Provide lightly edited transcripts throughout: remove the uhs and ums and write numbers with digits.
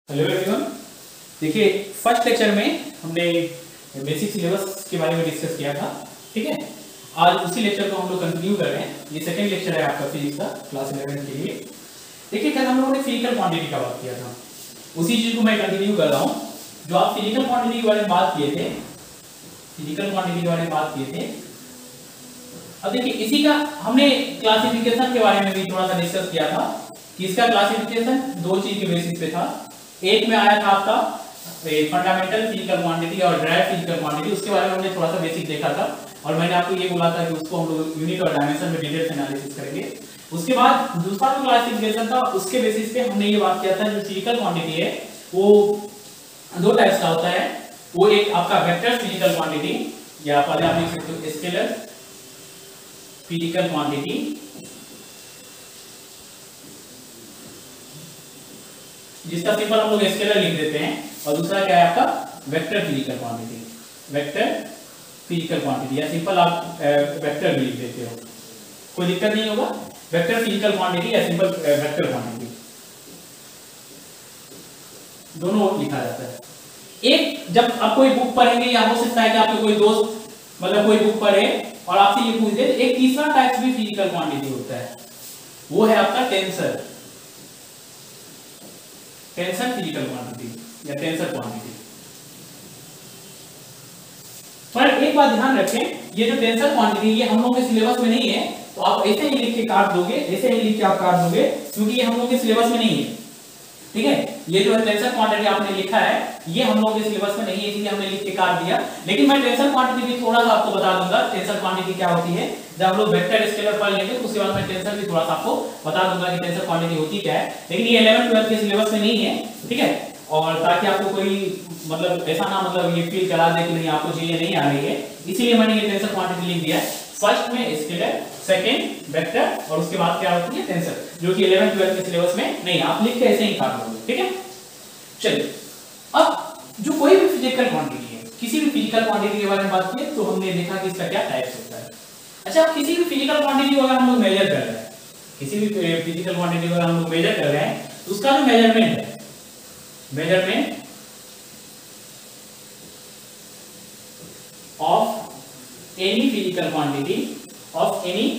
Hello everyone. देखिए first lecture में हमने बेसिक सिलेबस के बारे में डिस्कस किया था, ठीक है। आज उसी लेक्चर को हम लोग कंटिन्यू कर रहे हैं। ये सेकंड लेक्चर है आपका फिजिक्स का क्लास 11 के लिए। देखिए कल हम लोगों ने फिजिकल क्वांटिटी का बात किया था, उसी चीज को मैं कंटिन्यू कर रहा हूँ। जो आप फिजिकल क्वांटिटी के बारे में बात किए थे, फिजिकल क्वांटिटी के बारे में बात किए थे। अब देखिए इसी का हमने क्लासिफिकेशन के बारे में भी थोड़ा सा डिस्कस किया था कि इसका क्लासिफिकेशन दो चीज के बेसिस पे था। एक में आया था आपका फंडामेंटल फिजिकल क्वांटिटी और ड्राइव फिजिकल क्वांटिटी, उसके बारे में हमने थोड़ा सा बेसिक देखा था और मैंने आपको ये बोला था कि उसको हम लोग यूनिट और डायमेंशन में डिटेल से एनालिसिस करेंगे। उसके बाद दूसरा जो क्लासिफिकेशन था उसके बेसिस पे हमने ये बात किया था जो फिजिकल क्वांटिटी है वो दो टाइप्स का होता है। वो एक आपका वेक्टर फिजिकल क्वांटिटी या पहले आप लिख सकते हो स्केलर फिजिकल क्वांटिटी, जिसका सिंपल हम लोग स्केलर लिख देते हैं, और दूसरा क्या है आपका vector physical quantity, vector physical quantity या सिंपल आप वेक्टर भी लिख देते हो, कोई दिक्कत नहीं होगा। वेक्टर फिजिकल क्वांटिटी या सिंपल वेक्टर क्वांटिटी दोनों लिखा जाता है। एक जब आप कोई बुक पढ़ेंगे या हो सकता है कि आपके कोई दोस्त मतलब कोई बुक पढ़े और आपसे ये पूछ दे, एक तीसरा टाइप भी फिजिकल क्वांटिटी होता है, वो है आपका टेंसर, टेंसर फिजिकल क्वांटिटी या टेंसर क्वांटिटी। पर एक बात ध्यान रखें, ये जो टेंसर क्वांटिटी ये हम लोगों के सिलेबस में नहीं है, तो आप ऐसे ही लिख के काट दोगे, ऐसे ही लिख के आप काट दोगे, क्योंकि ये हम लोगों के सिलेबस में नहीं है, ठीक है। ये जो है टेंसर क्वांटिटी आपने लिखा है ये हम लोगों के सिलेबस में नहीं है, इसलिए हमने लिख के काट दिया। लेकिन मैं टेंसर क्वांटिटी भी थोड़ा सा आपको बता दूंगा, टेंसर क्वांटिटी क्या होती है। जब हम लोग वेक्टर स्केलर पढ़ लेंगे तो उसके बाद मैं टेंसर भी थोड़ा सा आपको बता दूंगा कि टेंसर क्वांटिटी होती क्या है। लेकिन ये 11-12 के सिलेबस में नहीं है, ठीक है। और ताकि आपको कोई मतलब ऐसा ना मतलब ये फील करा दे कि नहीं आपको चीजें नहीं आ रही है, इसीलिए मैंने ये टेंसर क्वांटिटी लिख दिया। फर्स्ट में स्केलर, सेकंड वेक्टर और उसके बाद क्या होती है टेंसर, जो कि 11-12 के सिलेबस में नहीं, आप लिख के ऐसे ही काट दोगे, ठीक है। चलिए अब जो कोई भी फिजिकल क्वांटिटी है, किसी भी फिजिकल क्वांटिटी के बारे में बात किए तो हमने देखा कि इसका क्या टाइप्स होता है। अच्छा, किसी भी फिजिकल क्वांटिटी को अगर हम लोग मेजर कर रहे हैं, किसी भी फिजिकल क्वांटिटी को अगर हम लोग मेजर कर रहे हैं तो उसका जो मेजरमेंट है, measurement of any physical quantity, of any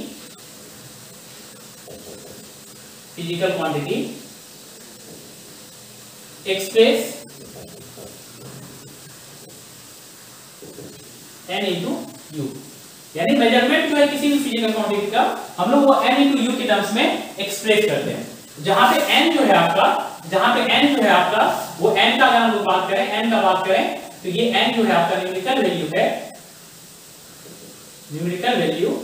physical quantity express n into u, यानी मेजरमेंट जो है किसी भी फिजिकल क्वांटिटी का हम लोग वो n into u के टर्म्स में एक्सप्रेस करते हैं। जहां पे n जो है आपका, जहां पे n जो है आपका वो n का अगर हम लोग बात करें, n का बात करें तो ये n जो है आपका न्यूमेरिकल वैल्यू है, न्यूमेरिकल वैल्यू,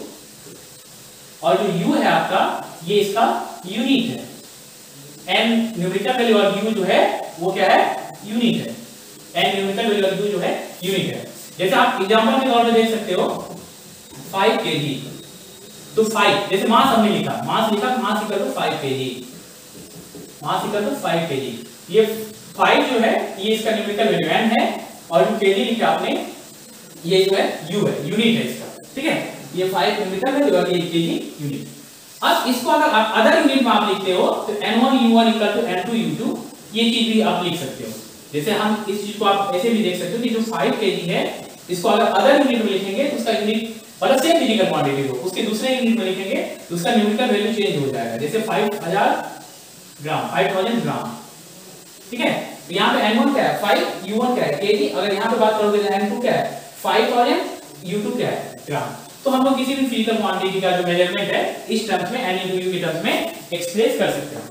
और जो u है आपका ये इसका यूनिट है। n न्यूमेरिकल वैल्यू और u जो है वो क्या है, यूनिट है। n न्यूमेरिकल वैल्यू और u जो है यूनिट है। जैसे आप एग्जांपल के तौर पे देख सकते हो 5 kg, तो 5 जैसे मास हमने लिखा, मास लिखा, mass equal to 5 kg, mass equal to 5 kg। ये 5 जो है ये इसका न्यूमेरिकल वैल्यू n है, और जो kg लिखा आपने ये जो है u है, यूनिट है इसका, ठीक है। ये 5 न्यूमेरिकल वैल्यू और ये kg यूनिट। अब इसको अगर आप अदर यूनिट में आप लिखते हो तो n1 u1 equal to n2 u2, ये चीज भी आप लिख सकते हो। जैसे हम इस चीज को आप ऐसे भी देख सकते हो कि जो 5 kg है इसको अगर अदर यूनिट में लिखेंगे तो उसका यूनिट मतलब सेम फिजिकल क्वांटिटी हो, उसके दूसरे यूनिट में लिखेंगे तो उसका न्यूमेरिकल वैल्यू चेंज हो जाएगा। जैसे 5000 ग्राम, 5000 ग्राम, ठीक है। तो यहाँ पे n1 क्या है 5, u1 क्या है kg, अगर यहाँ पे बात करोगे तो n2 क्या है 5000, u2 क्या है ग्राम। तो हम लोग किसी भी फिजिकल क्वांटिटी का जो मेजरमेंट है इस टर्म्स में n into u के टर्म्स में एक्सप्रेस कर सकते हैं,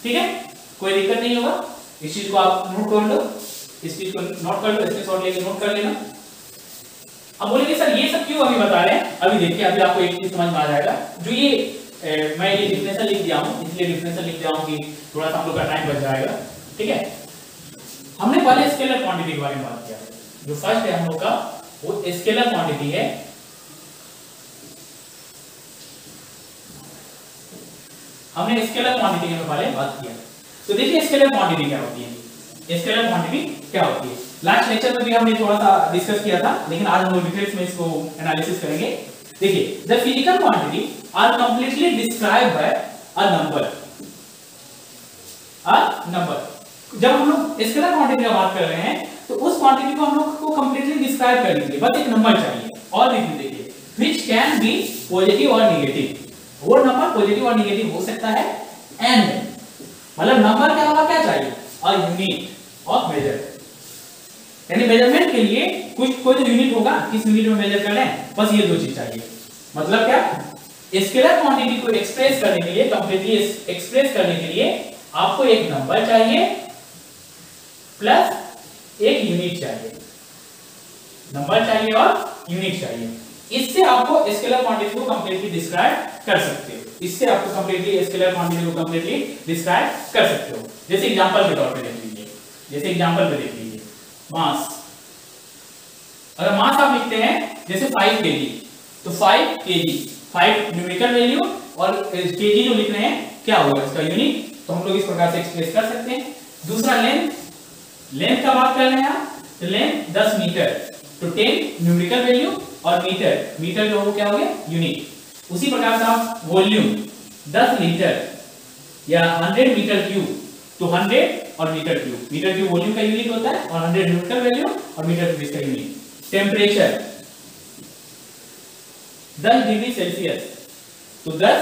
ठीक है। कोई दिक्कत नहीं होगा, इस चीज को आप नोट कर लो, इस चीज को नोट कर लो, स्क्रीनशॉट लेके नोट कर लेना। अब बोलेंगे सर ये सब क्यों अभी बता रहे हैं, अभी देखिए अभी आपको एक चीज समझ में आ जाएगा। जो ये मैं ये डिफिनेशन लिख दिया हूं, इसलिए डिफिनेशन लिख दिया हूं कि थोड़ा सा हम लोग का टाइम बच जाएगा, ठीक है। हमने पहले स्केलर क्वांटिटी के बारे में बात किया, जो फर्स्ट है हम लोग का वो स्केलर क्वांटिटी है। हमने स्केलर क्वांटिटी में पहले बात किया, तो देखिए स्केलर क्वांटिटी क्या होती है, स्केलर क्वांटिटी क्या होती है। लास्ट लेक्चर में भी हमने थोड़ा सा डिस्कस किया था, लेकिन आज हम लोग डिटेल्स में इसको एनालिसिस करेंगे। देखिए the physical quantity are completely described by a number, जब हम लोग स्केलर क्वांटिटी की बात कर रहे हैं तो उस क्वांटिटी को हम लोग को कंप्लीटली डिस्क्राइब करने के लिए बस एक नंबर चाहिए। और देखिए व्हिच कैन बी पॉजिटिव और नेगेटिव, वो नंबर पॉजिटिव और नेगेटिव हो सकता है। एंड मतलब नंबर के अलावा क्या चाहिए, अ यूनिट ऑफ मेजर, यानी मेजरमेंट के लिए कुछ कोई तो यूनिट होगा, किस यूनिट में मेजर कर रहे हैं, बस ये दो चीज चाहिए। मतलब क्या, स्केलर क्वांटिटी को एक्सप्रेस करने के लिए, कंप्लीटली एक्सप्रेस करने के लिए आपको एक नंबर चाहिए प्लस एक यूनिट चाहिए, नंबर चाहिए और यूनिट चाहिए। इससे आपको स्केलर क्वांटिटी को कंप्लीटली डिस्क्राइब कर सकते हो, इससे आपको कंप्लीटली स्केलर क्वांटिटी को कंप्लीटली डिस्क्राइब कर सकते हो। जैसे एग्जांपल के तौर पे देख लीजिए, जैसे एग्जांपल पे देख लीजिए मास, अगर मास आप लिखते हैं जैसे 5 kg, तो 5 kg 5 न्यूमेरिकल वैल्यू और kg जो लिख रहे हैं क्या होगा इसका यूनिट, तो हम लोग इस प्रकार से एक्सप्रेस कर सकते हैं। दूसरा लेंथ, लेंथ का बात कर रहे हैं आप, तो लेंथ 10 मीटर, तो 10 न्यूमेरिकल वैल्यू और मीटर, मीटर जो हो क्या हो गया यूनिट। उसी प्रकार से आप वॉल्यूम 10 लीटर या 100 मीटर क्यूब, तो 100 और metre cube, metre cube volume का यूनिट होता है और 100 न्यूमेरिकल वैल्यू और मीटर क्यूब इसका यूनिट। टेम्परेचर 10 डिग्री सेल्सियस, तो 10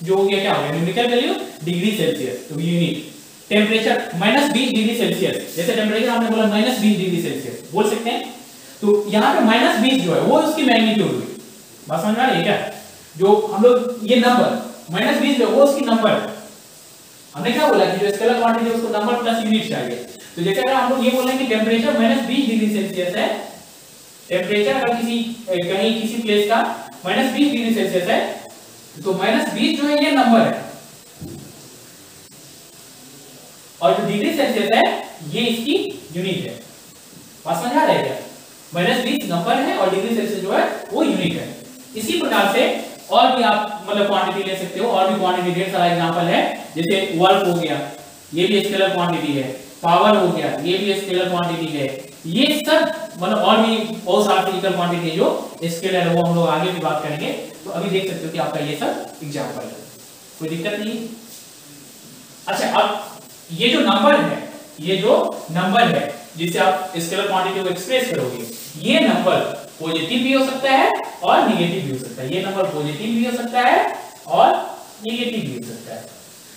जो हो गया क्या हो गया न्यूमेरिकल वैल्यू डिग्री सेल्सियस, तो यूनिट। टेम्परेचर -20 डिग्री सेल्सियस, जैसे टेम्परेचर हमने बोला -20 डिग्री सेल्सियस बोल सकते हैं, तो यहाँ पे -20 जो है वो उसकी मैग्नीट्यूड हुई, बात समझ में आ रही है क्या, जो हम लोग ये नंबर -20 जो वो उसकी नंबर है। हमने क्या बोला कि जो स्केलर क्वांटिटी है उसको नंबर प्लस यूनिट चाहिए, तो जैसे अगर हम लोग ये बोल रहे हैं कि टेम्परेचर -20 डिग्री सेल्सियस है, टेम्परेचर अगर किसी कहीं किसी प्लेस का -20 डिग्री सेल्सियस है, तो -20 जो है ये नंबर है और जो डिग्री सेल्सियस है ये इसकी यूनिट है। बात समझ आ रहा है क्या, -20 नंबर है और डिग्री सेल्सियस जो है वो यूनिट है। इसी प्रकार से और भी आप मतलब क्वांटिटी ले सकते हो, और भी क्वांटिटी ढेर सारा एग्जांपल है, जैसे वर्क हो गया ये भी स्केलर क्वांटिटी है, पावर हो गया ये भी स्केलर क्वांटिटी है, ये सब मतलब और भी बहुत सारा फिजिकल क्वांटिटी जो स्केलर है वो हम लोग आगे भी बात करेंगे। तो अभी देख सकते हो कि आपका ये सब एग्जांपल है, कोई दिक्कत नहीं। अच्छा अब ये जो नंबर है, ये जो नंबर है जिससे आप स्केलर क्वांटिटी को एक्सप्रेस करोगे, ये नंबर पॉजिटिव भी हो सकता है और नेगेटिव भी हो सकता है, ये नंबर पॉजिटिव भी हो सकता है और नेगेटिव भी हो सकता है।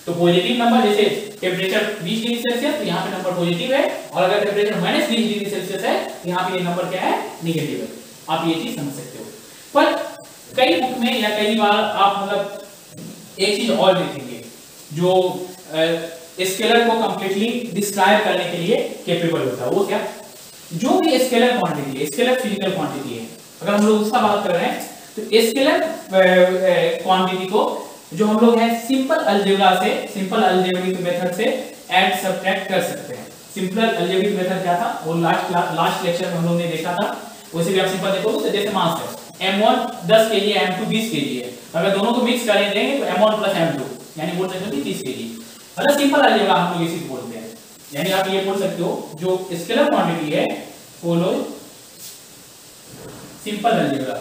तो पॉजिटिव नंबर जैसे टेम्परेचर 20 डिग्री सेल्सियस, तो यहाँ पे नंबर पॉजिटिव है, और अगर टेम्परेचर -20 डिग्री सेल्सियस है तो यहाँ पे ये नंबर क्या है, नेगेटिव है। आप ये चीज समझ सकते हो। पर कई बुक में या कई बार आप मतलब एक चीज और देखेंगे जो स्केलर को कंप्लीटली डिस्क्राइब करने के लिए कैपेबल होता है, वो क्या, जो भी स्केलर क्वांटिटी है, स्केलर फिजिकल क्वांटिटी है, अगर हम लोग उसका बात कर रहे हैं तो स्केलर क्वांटिटी को जो हम लोग है सिंपल अलजेब्रा से, सिंपल अलजेब्रिक मेथड से ऐड सब्ट्रैक्ट कर सकते हैं। सिंपल अलजेब्रिक मेथड क्या था वो लास्ट लेक्चर में हम लोग ने देखा था, वैसे भी आप सिंपल देखो तो जैसे मास है m1 10 kg है, m2 20 kg है, अगर दोनों को मिक्स करें देंगे तो m1 + m2 यानी बोल सकते हो 30 kg। मतलब सिंपल अलजेब्रा हम लोग इसी को बोलते हैं, यानी आप ये बोल सकते हो जो स्केलर क्वांटिटी है फॉलो सिंपल अलजेब्रा।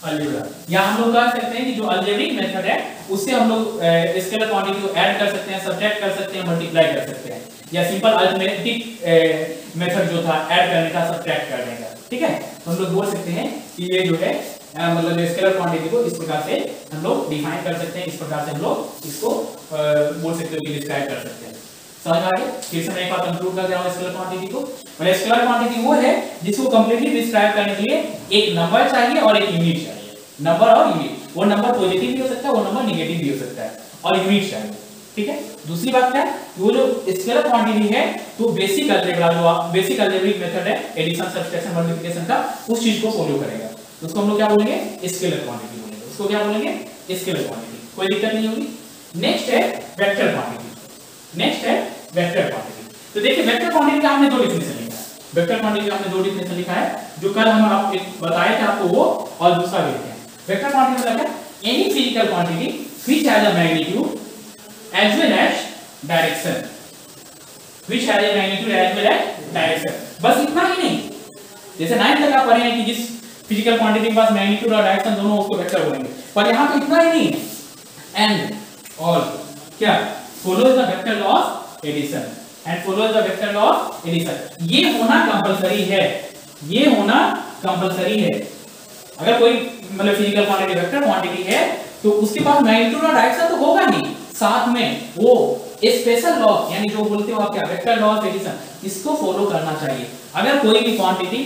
अलजेब्रा या हम लोग कह सकते हैं कि जो अलजेब्रिक मेथड है उससे हम लोग स्केलर क्वांटिटी को ऐड कर सकते हैं, सब्ट्रैक्ट कर सकते हैं, मल्टीप्लाई कर सकते हैं, या सिंपल अरिथमेटिक मेथड जो था ऐड करने का, सब्ट्रैक्ट करने का, ठीक है। तो हम लोग बोल सकते हैं कि ये जो है मतलब स्केलर क्वांटिटी को इस प्रकार से हम लोग डिफाइन कर सकते हैं, इस प्रकार से हम लोग इसको बोल सकते हो कि डिस्क्राइब कर सकते हैं। समझ आ गया? फिर से मैं एक बार कंक्लूड कर दे रहा हूं स्केलर क्वांटिटी को। मतलब स्केलर क्वांटिटी वो है जिसको कंप्लीटली डिस्क्राइब करने के लिए एक नंबर चाहिए और एक यूनिट चाहिए, नंबर और यूनिट। वो नंबर पॉजिटिव भी हो सकता है, वो नंबर नेगेटिव भी हो सकता है, और यूनिट चाहिए, ठीक है। दूसरी बात क्या है, वो जो स्केलर क्वांटिटी है तो बेसिक अलजेब्रा जो बेसिक अलजेब्रिक मेथड है एडिशन, सब्ट्रैक्शन, मल्टीप्लिकेशन का, उस चीज को फॉलो करेगा, उसको हम लोग क्या बोलेंगे, स्केलर क्वांटिटी बोलेंगे, उसको क्या बोलेंगे, स्केलर क्वांटिटी। कोई दिक्कत नहीं होगी। नेक्स्ट है वेक्टर क्वांटिटी। नेक्स्ट है वेक्टर क्वांटिटी। तो देखिए वेक्टर क्वांटिटी का हमने दो डिफिनेशन लिखा है, वेक्टर क्वांटिटी का हमने दो डिफिनेशन लिखा है, जो कल हम आप एक बताए थे आपको वो, और दूसरा भी लिखे हैं। वेक्टर क्वांटिटी मतलब क्या, any physical quantity which has a magnitude as well as direction, which has a magnitude as well as direction. बस इतना ही नहीं, जैसे 9th तक आप पढ़े हैं कि जिस फिजिकल क्वांटिटी के पास मैग्नीट्यूड और डायरेक्शन दोनों, उसको वेक्टर बोलेंगे, पर यहां तो इतना ही नहीं है, एंड ऑल क्या follows the vector law of addition and follows the vector law of addition। ये होना कंपलसरी है, ये होना कंपलसरी है। अगर कोई मतलब फिजिकल क्वांटिटी वेक्टर क्वांटिटी है तो उसके पास मैग्नीट्यूड और डायरेक्शन तो होगा ही, साथ में वो स्पेशल लॉ यानी जो बोलते हो आप क्या वेक्टर लॉ ऑफ एडिशन, इसको फॉलो करना चाहिए। अगर कोई भी क्वांटिटी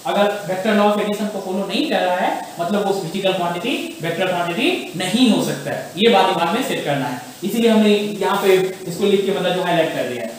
अगर वेक्टर लॉ ऑफ एडिशन को फॉलो नहीं कर रहा है मतलब वो फिजिकल क्वांटिटी वेक्टर क्वांटिटी नहीं हो सकता है। ये बात दिमाग में सेट करना है, इसीलिए हमने यहाँ पे इसको लिख के मतलब जो हाईलाइट कर दिया है।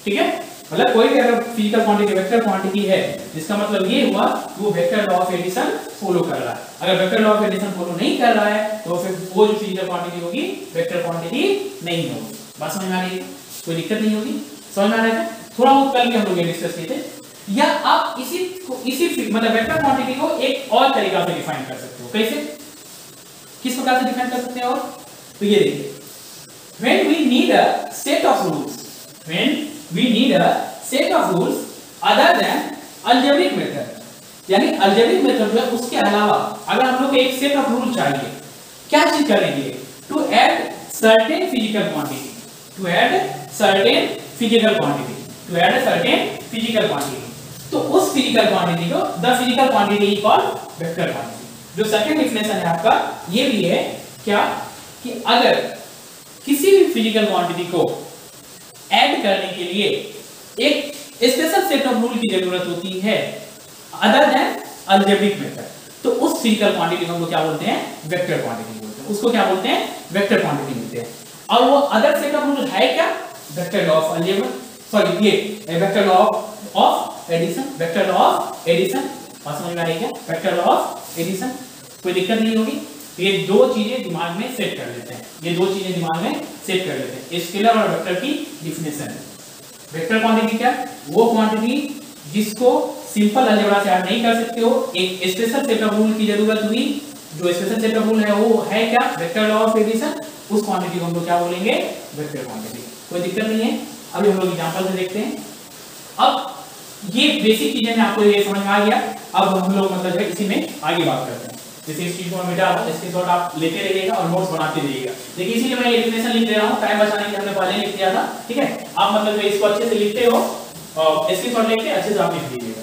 ठीक है, मतलब कोई भी अगर फिजिकल क्वांटिटी वेक्टर क्वांटिटी है जिसका मतलब ये हुआ वो vector law of addition follow कर रहा है। अगर vector law of addition follow नहीं कर रहा है तो फिर वो जो फिजिकल क्वांटिटी होगी वेक्टर क्वांटिटी नहीं होगी। बात समझ में आ रही है? कोई दिक्कत नहीं होगी? समझ में आ रहा है? थोड़ा बहुत कल के हम लोग ये डिस्कस किए थे। या आप इसी मतलब वेक्टर क्वांटिटी को एक और तरीका से डिफाइन कर सकते हो। कैसे, किस प्रकार से डिफाइन कर सकते हैं? और तो ये देखिए, when we need a set of rules, when we need a set of rules other than algebraic method, यानी algebraic method जो है उसके अलावा अगर हम लोग को एक सेट ऑफ रूल चाहिए, क्या चीज करेंगे? To add certain physical quantity, to add certain physical quantity, to add certain physical quantity। तो उस फिजिकल क्वांटिटी को the physical quantity is called vector quantity. जो सेकंड डेफिनेशन है आपका ये भी है क्या कि अगर किसी भी फिजिकल क्वांटिटी को ऐड करने के लिए एक स्पेशल सेट ऑफ रूल की जरूरत होती है अदर देन अलजेब्रिक मेथड, तो उस फिजिकल क्वांटिटी को हम लोग क्या बोलते हैं? वेक्टर क्वांटिटी बोलते हैं। उसको क्या बोलते हैं? वेक्टर क्वांटिटी बोलते हैं। और वो अदर सेट ऑफ रूल है क्या? Vector law of algebra, sorry ये vector law of addition, vector law of addition. बात समझ में आ रही है? वेक्टर लॉ ऑफ एडिशन, कोई दिक्कत नहीं होगी। ये दो चीजें दिमाग में सेट कर लेते हैं, ये दो चीजें दिमाग में सेट कर लेते हैं। स्केलर और वेक्टर की डिफिनेशन। वेक्टर क्वांटिटी क्या? वो क्वांटिटी जिसको सिंपल अलजेब्रा से ऐड नहीं कर सकते हो, एक स्पेशल सेट ऑफ रूल की जरूरत हुई। जो स्पेशल सेट ऑफ रूल है वो है क्या? Vector law of addition. उस क्वांटिटी को हम लोग क्या बोलेंगे? Vector quantity. कोई दिक्कत नहीं है। अभी हम लोग एग्जांपल से देखते हैं। अब ये बेसिक चीजें में आपको ये समझ में आ गया। अब हम लोग मतलब है इसी में आगे बात करते हैं। जैसे इस चीज को मैं मिटा रहा हूं, इसके शॉट आप लेते रहिएगा और नोट्स बनाते रहिएगा। देखिए इसीलिए मैं ये डेफिनेशन लिख दे रहा हूं, टाइम बचाने के लिए हमने पहले लिख दिया था। ठीक है, आप मतलब इसको अच्छे से लिखते हो और इसके शॉट लेके अच्छे से आप लिख दीजिएगा।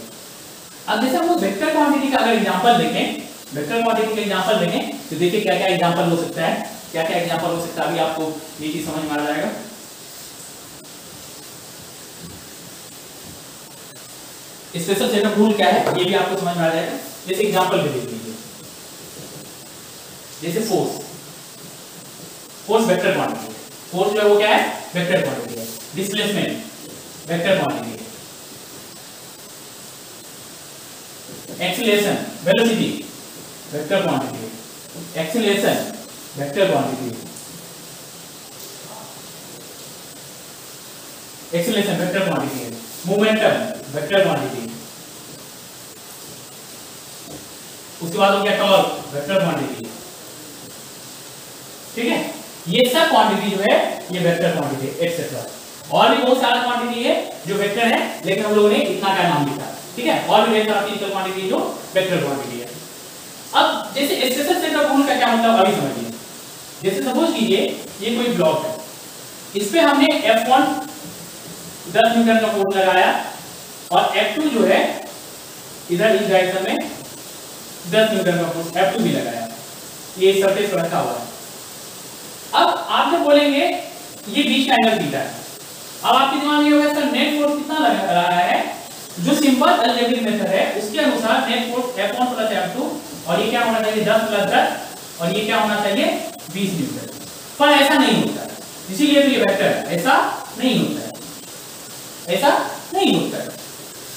अब जैसे हम लोग वेक्टर क्वांटिटी का अगर एग्जांपल देखें, वेक्टर क्वांटिटी का एग्जांपल देखें तो देखिए क्या क्या एग्जांपल हो सकता है, क्या क्या एग्जांपल हो सकता है। अभी आपको ये चीज समझ में आ जाएगा। स्पेशल सेट ऑफ रूल क्या है ये भी आपको समझ में आ जाएगा। जैसे एग्जांपल भी देख लीजिए, जैसे फोर्स, फोर्स वेक्टर क्वांटिटी है। फोर्स जो है वो क्या है? वेक्टर क्वांटिटी है। डिस्प्लेसमेंट वेक्टर क्वांटिटी है। एक्सीलरेशन वेलोसिटी वेक्टर क्वांटिटी है। एक्सीलरेशन वेक्टर क्वांटिटी है। एक्सीलरेशन वेक्टर क्वांटिटी है। Momentum vector quantity. उसके बाद हो गया टॉर्क वेक्टर क्वांटिटी। ठीक है, ये सब क्वांटिटी जो है ये वेक्टर क्वांटिटी एक्सेट्रा। और भी बहुत सारा क्वांटिटी है जो वेक्टर है, लेकिन हम लोगों ने इतना का नाम लिखा। ठीक है, और भी बहुत सारा फिजिकल क्वांटिटी जो वेक्टर क्वांटिटी है। अब जैसे स्पेशल सेट ऑफ रूल का क्या मतलब अभी समझिए। जैसे सपोज कीजिए ये कोई ब्लॉक है, इस पे हमने F1 10 न्यूटन का फोर्स लगाया और F2 जो है इधर इस डायरेक्शन में 10 न्यूटन का फोर्स F2 भी लगाया। ये सरफेस पर रखा हुआ है। अब आप जब बोलेंगे ये बीच का एंगल थीटा है, अब आपके दिमाग में होगा सर नेट फोर्स कितना लगा रहा है? जो सिंपल अलजेब्रिक मेथड है उसके अनुसार net force F1 plus F2 और ये क्या होना चाहिए 10 प्लस 10 और ये क्या होना चाहिए 20 न्यूटन। पर ऐसा नहीं होता है, इसीलिए तो ये वेक्टर है। ऐसा नहीं होता है, ऐसा नहीं होता है।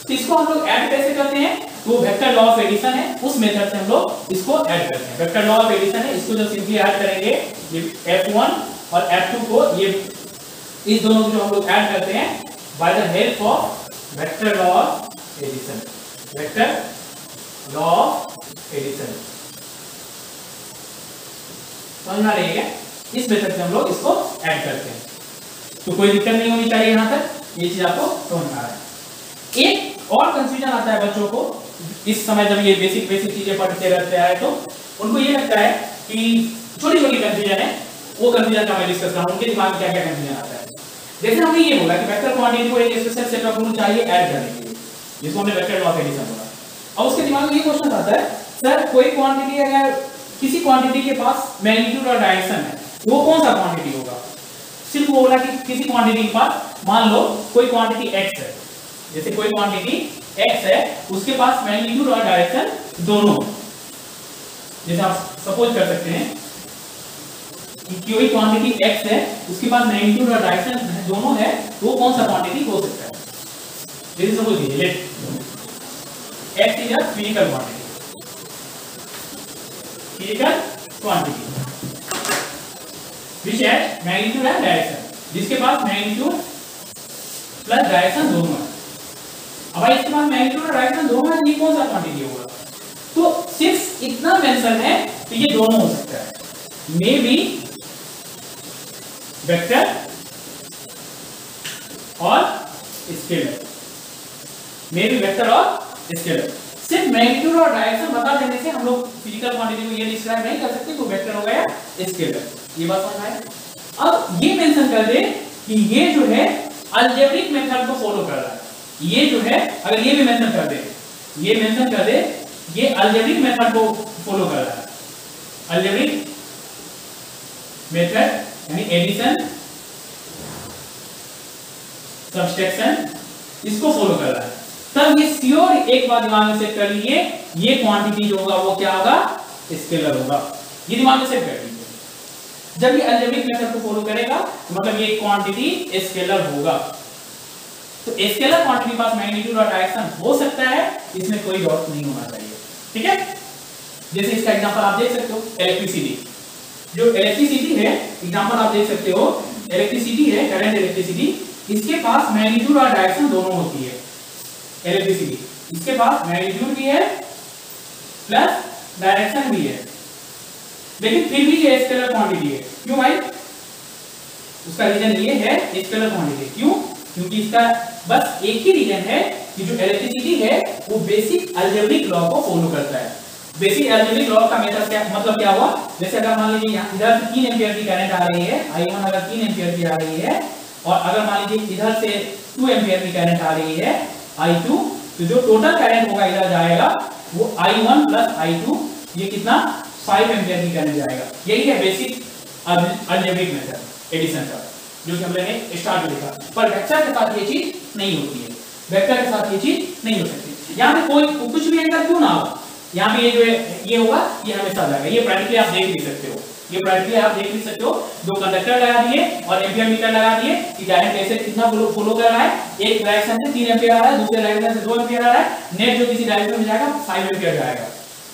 तो इसको हम लोग ऐड कैसे करते हैं? तो वेक्टर लॉ ऑफ एडिशन है, उस मेथड से हम लोग इसको ऐड करते हैं। वेक्टर लॉ ऑफ एडिशन है, इसको जो सिंपली ऐड करेंगे ये F1 और F2 को, ये इस दोनों को जो हम लोग ऐड करते हैं by the help of vector law of addition. Vector law of addition समझना रहेगा। इस मेथड से हम लोग इसको ऐड करते हैं, तो कोई दिक्कत नहीं होनी चाहिए। यहां तक ये चीज आपको समझ में आ रहा है। एक और कंफ्यूजन आता है बच्चों को इस समय जब ये बेसिक चीजें पढ़ते रहते हैं तो उनको ये लगता है कि छोटी छोटी कंफ्यूजन है वो कंफ्यूजन का मैं डिस्कस करूंगा, उनके दिमाग में क्या क्या कंफ्यूजन आता है। जैसे हमने ये बोला कि वेक्टर क्वांटिटी को एक स्पेशल सेट ऑफ रूल चाहिए ऐड करने के लिए, जिसको हमने वेक्टर लॉ ऑफ एडिशन बोला। अब उसके दिमाग में ये क्वेश्चन आता है, सर कोई क्वांटिटी अगर किसी क्वांटिटी के पास मैग्नीट्यूड और डायरेक्शन है, वो कौन सा क्वांटिटी होगा? सिर्फ वो बोला कि किसी क्वांटिटी के पास, मान लो कोई क्वांटिटी x है, जैसे कोई क्वांटिटी x है, उसके पास मैग्नीट्यूड और डायरेक्शन दोनों, जैसे आप सपोज कर सकते हैं कि कोई क्वांटिटी x है, उसके पास मैग्नीट्यूड और डायरेक्शन दोनों है, तो वो कौन सा क्वांटिटी हो सकता है? जैसे सपोज कीजिए let x is a physical quantity, physical quantity which has magnitude and direction, जिसके पास मैग्नीट्यूड प्लस डायरेक्शन दोनों है। अब भाई इसके पास मैग्नीट्यूड और डायरेक्शन दोनों है, ये कौन सा क्वांटिटी होगा? तो सिर्फ इतना मेंशन है तो ये दोनों हो सकता है, मे बी वेक्टर और स्केलर, मे बी वेक्टर और स्केलर। सिर्फ मैग्नीट्यूड और डायरेक्शन बता देने से हम लोग फिजिकल क्वांटिटी को ये डिस्क्राइब नहीं कर सकते, तो वेक्टर हो गया स्केलर। ये बात समझ आए? अब ये मेंशन कर दे कि ये जो है अलजेब्रिक मेथड को फॉलो कर रहा है, ये जो है अगर ये भी मेंशन कर दे, ये मेंशन कर दे ये अलजेब्रिक मेथड को फॉलो कर रहा है, अलजेब्रिक मेथड यानी एडिशन सब्सट्रैक्शन इसको फॉलो कर रहा है, तब ये श्योर एक बात दिमाग में सेट कर लीजिए, ये क्वांटिटी जो होगा वो क्या होगा? स्केलर होगा। ये दिमाग में सेट कर लीजिए, जब ये अलजेब्रिक मेथड को फॉलो करेगा तो मतलब ये क्वांटिटी स्केलर होगा। तो स्केलर क्वांटिटी के पास मैग्नीट्यूड और डायरेक्शन हो सकता है, इसमें कोई डाउट नहीं होना चाहिए, ठीक है। जैसे इसका एग्जांपल आप देख सकते हो, इलेक्ट्रिसिटी, जो इलेक्ट्रिसिटी है एग्जांपल आप देख सकते हो, इलेक्ट्रिसिटी है करंट इलेक्ट्रिसिटी, इसके पास मैग्नीट्यूड और डायरेक्शन दोनों होती है। इलेक्ट्रिसिटी इसके पास मैग्नीट्यूड भी है प्लस डायरेक्शन भी है, लेकिन फिर भी ये स्केलर क्वांटिटी है। क्यों भाई? उसका रीजन ये है स्केलर क्वांटिटी, क्यों? क्योंकि इसका बस एक ही रीजन है कि जो इलेक्ट्रिसिटी है वो बेसिक अलजेब्रिक लॉ को फॉलो करता है। बेसिक अलजेब्रिक लॉ का मेथड क्या मतलब क्या हुआ? जैसे अगर मान लीजिए इधर से 3 एम्पीयर की करंट आ रही है, I1 अगर 3 एम्पीयर की आ रही है, और अगर मान लीजिए इधर से 2 एम्पीयर की करंट आ रही है I2, तो जो टोटल करंट होगा इधर जाएगा वो I1 प्लस I2, ये कितना 5 एम्पीयर की करंट जाएगा। यही है बेसिक अलजेब्रिक मेथड एडिशन का, जो कि हमने स्टार्ट में देखा। पर वेक्टर के साथ ये चीज नहीं होती है, वेक्टर के साथ ये चीज नहीं हो सकती। यहाँ पे कोई कुछ भी एंगल क्यों ना हो, यहाँ पे ये जो है ये होगा, ये हमेशा जाएगा। ये प्रैक्टिकली आप देख भी सकते हो, ये प्रैक्टिकली आप देख भी सकते हो। दो कंडक्टर लगा दिए और एम्पीयर मीटर लगा दिए कि डायरेक्ट कैसे कितना फॉलो कर रहा है। एक डायरेक्शन से 3 एम्पीयर आ रहा है, दूसरे डायरेक्शन से 2 एम्पीयर आ रहा है, नेट जो किसी डायरेक्शन में जाएगा 5 एम्पीयर जाएगा।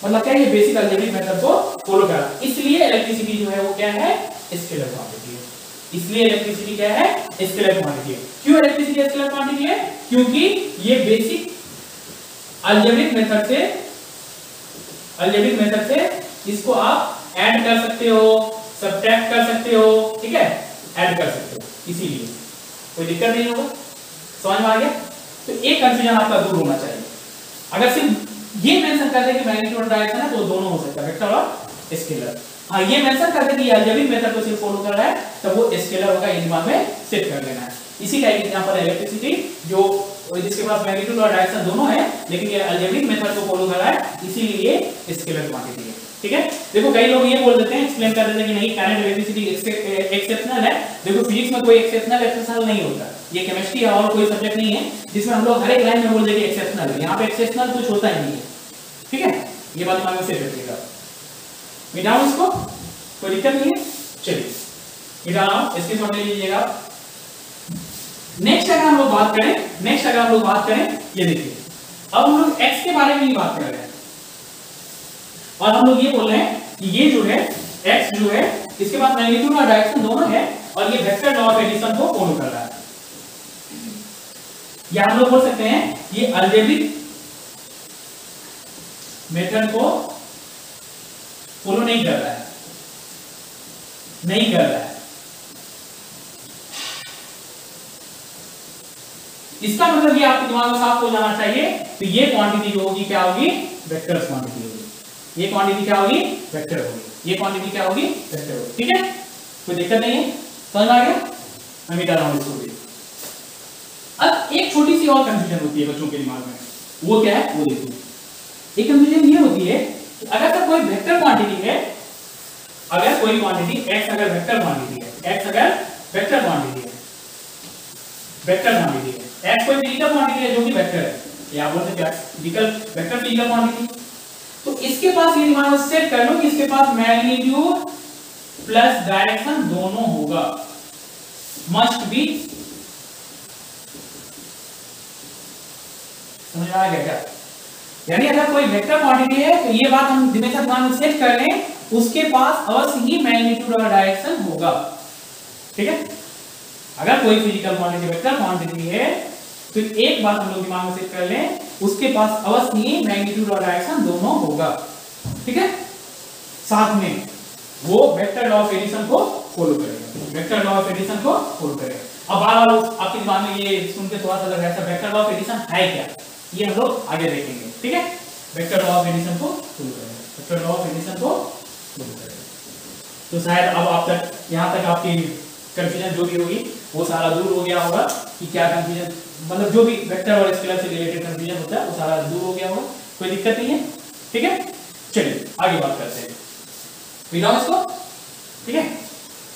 मतलब क्या, ये बेसिक अलजेब्रिक मेथड को फॉलो कर रहा है। इसलिए इलेक्ट्रिसिटी जो है वो क्या है? स्केलर क्वांटिटी है। इसलिए इलेक्ट्रिसिटी क्या है? स्केलर क्वांटिटी है। क्यों इलेक्ट्रिसिटी स्केलर क्वांटिटी है? क्योंकि ये बेसिक अलजेब्रिक मेथड से इसको आप ऐड कर सकते हो, सब्ट्रैक्ट कर सकते हो, ठीक है, ऐड कर सकते हो, इसीलिए कोई दिक्कत नहीं होगा। समझ में आ गया? तो एक कंफ्यूजन आपका दूर होना चाहिए। अगर सिर्फ ये मेंशन कर दे कि मैग्नीट्यूड और डायरेक्शन है तो दोनों हो सकता है, वेक्टर और स्केलर। हाँ, ये मेंशन कर दे कि अलजेब्रिक मेथड को सिर्फ फॉलो कर रहा है तब वो स्केलर होगा, ये दिमाग में सेट कर लेना है। इसी का एक एग्जांपल है इलेक्ट्रिसिटी, जो जिसके पास मैग्नीट्यूड और डायरेक्शन दोनों है, लेकिन ये अलजेब्रिक मेथड को फॉलो कर रहा है, इसीलिए ये स्केलर क्वांटिटी है। ठीक है, देखो कई लोग ये बोल देते हैं, एक्सप्लेन कर देते हैं कि नहीं करंट इलेक्ट्रिसिटी एक्सेप्शनल है। देखो फिजिक्स में कोई एक्सेप्शनल एक्सेप्शनल नहीं होता, ये केमिस्ट्री है और कोई सब्जेक्ट नहीं है जिसमें हम लोग हर एक लाइन में बोल देंगे एक्सेप्शनल है। यहाँ पे एक्सेप्शनल कुछ होता ही नहीं है, ठीक है, ये बात दिमाग में सेट रखिएगा। मिटाओ इसको, कोई दिक्कत नहीं है, चलिए मिटाओ, इसकी शॉट ले लीजिएगा। नेक्स्ट अगर हम लोग बात करें, ये देखिए अब हम लोग x के बारे में ही बात कर रहे हैं और हम लोग ये बोल रहे हैं कि ये जो है x जो है इसके पास मैग्नीट्यूड और डायरेक्शन दोनों है और ये वेक्टर लॉ ऑफ एडिशन को फॉलो कर रहा है। या हम लोग बोल सकते हैं ये अलजेब्रिक मेथड को फॉलो नहीं कर रहा है, इसका मतलब ये आपके दिमाग में साफ हो जाना चाहिए। तो ये क्वांटिटी जो होगी क्या होगी? वेक्टर क्वांटिटी होगी। ये क्वांटिटी क्या होगी? वेक्टर होगी। ये क्वांटिटी क्या होगी? वेक्टर होगी। ठीक है, कोई दिक्कत नहीं है, समझ में आ गया? मैं मिटा रहा हूं इसको भी। अब एक छोटी सी और कंफ्यूजन होती है बच्चों के दिमाग में, वो क्या है वो देखो। एक कंफ्यूजन ये होती है कि अगर कोई वेक्टर क्वांटिटी है, अगर कोई क्वांटिटी x अगर वेक्टर क्वांटिटी है, x अगर वेक्टर क्वांटिटी है, वेक्टर क्वांटिटी है, x कोई फिजिकल क्वांटिटी है जो कि वेक्टर है, या बोल सकते हैं फिजिकल वेक्टर फिजिकल क्वांटिटी, तो इसके पास ये दिमाग में सेट कर लो कि इसके पास मैग्नीट्यूड प्लस डायरेक्शन दोनों होगा, मस्ट बी। समझ आ गया क्या? यानी अगर कोई वेक्टर क्वांटिटी है तो ये बात हम हमेशा दिमाग में सेट कर लें, उसके पास अवश्य ही मैग्नीट्यूड और डायरेक्शन होगा, ठीक है? अगर कोई फिजिकल क्वांटिटी वेक्टर क्वांटिटी है तो एक बात हम लोग दिमाग में सेट कर लें, उसके पास अवश्य ही मैग्नीट्यूड और डायरेक्शन दोनों होगा, ठीक है? साथ में वो वेक्टर लॉ ऑफ एडिशन को फॉलो करेगा, वेक्टर लॉ ऑफ एडिशन को फॉलो करेगा। अब बार-बार आपके दिमाग में ये सुन के थोड़ा सा लग रहा है वेक्टर लॉ ऑफ एडिशन है क्या, ये हम लोग आगे देखेंगे, ठीक है? वेक्टर लॉ ऑफ एडिशन को फॉलो करेगा, वेक्टर लॉ ऑफ एडिशन को फॉलो करेगा। तो शायद अब आप तक यहां तक आपकी कंफ्यूजन जो भी होगी वो सारा दूर हो गया होगा कि क्या कंफ्यूजन, मतलब जो भी वेक्टर और स्केलर से रिलेटेड कंफ्यूजन होता है वो सारा दूर हो गया होगा, कोई दिक्कत नहीं है, ठीक है? चलिए आगे बात करते हैं, मिलाओ इसको, ठीक है?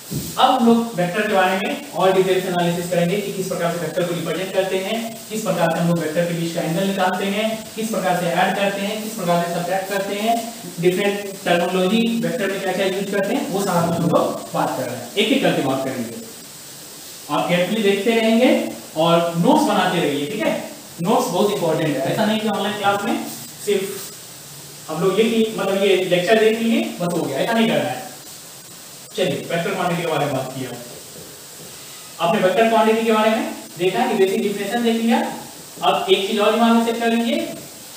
अब हम लोग वेक्टर के बारे में और डिटेल से एनालिसिस करेंगे कि किस प्रकार से वेक्टर को रिप्रेजेंट करते हैं, किस प्रकार से हम लोग वेक्टर के बीच का एंगल निकालते हैं, किस प्रकार से ऐड करते हैं, किस प्रकार से सब्ट्रैक्ट करते हैं, डिफरेंट टर्मिनोलॉजी वेक्टर में क्या-क्या यूज करते हैं, वो सारा कुछ हम लोग बात कर रहे हैं, एक-एक करके बात करेंगे। आप केयरफुली देखते रहेंगे और नोट्स बनाते रहिए, ठीक है? नोट्स बहुत इंपॉर्टेंट है, ऐसा नहीं कि ऑनलाइन क्लास में सिर्फ हम लोग ये कि मतलब ये लेक्चर देख लिए बस हो गया, ऐसा नहीं करना है। चलिए वेक्टर क्वांटिटी के बारे में बात किया, आपने वेक्टर क्वांटिटी के बारे में देखा कि बेसिक डिफिनेशन देख लिया। अब एक चीज और दिमाग में सेट कर लीजिए,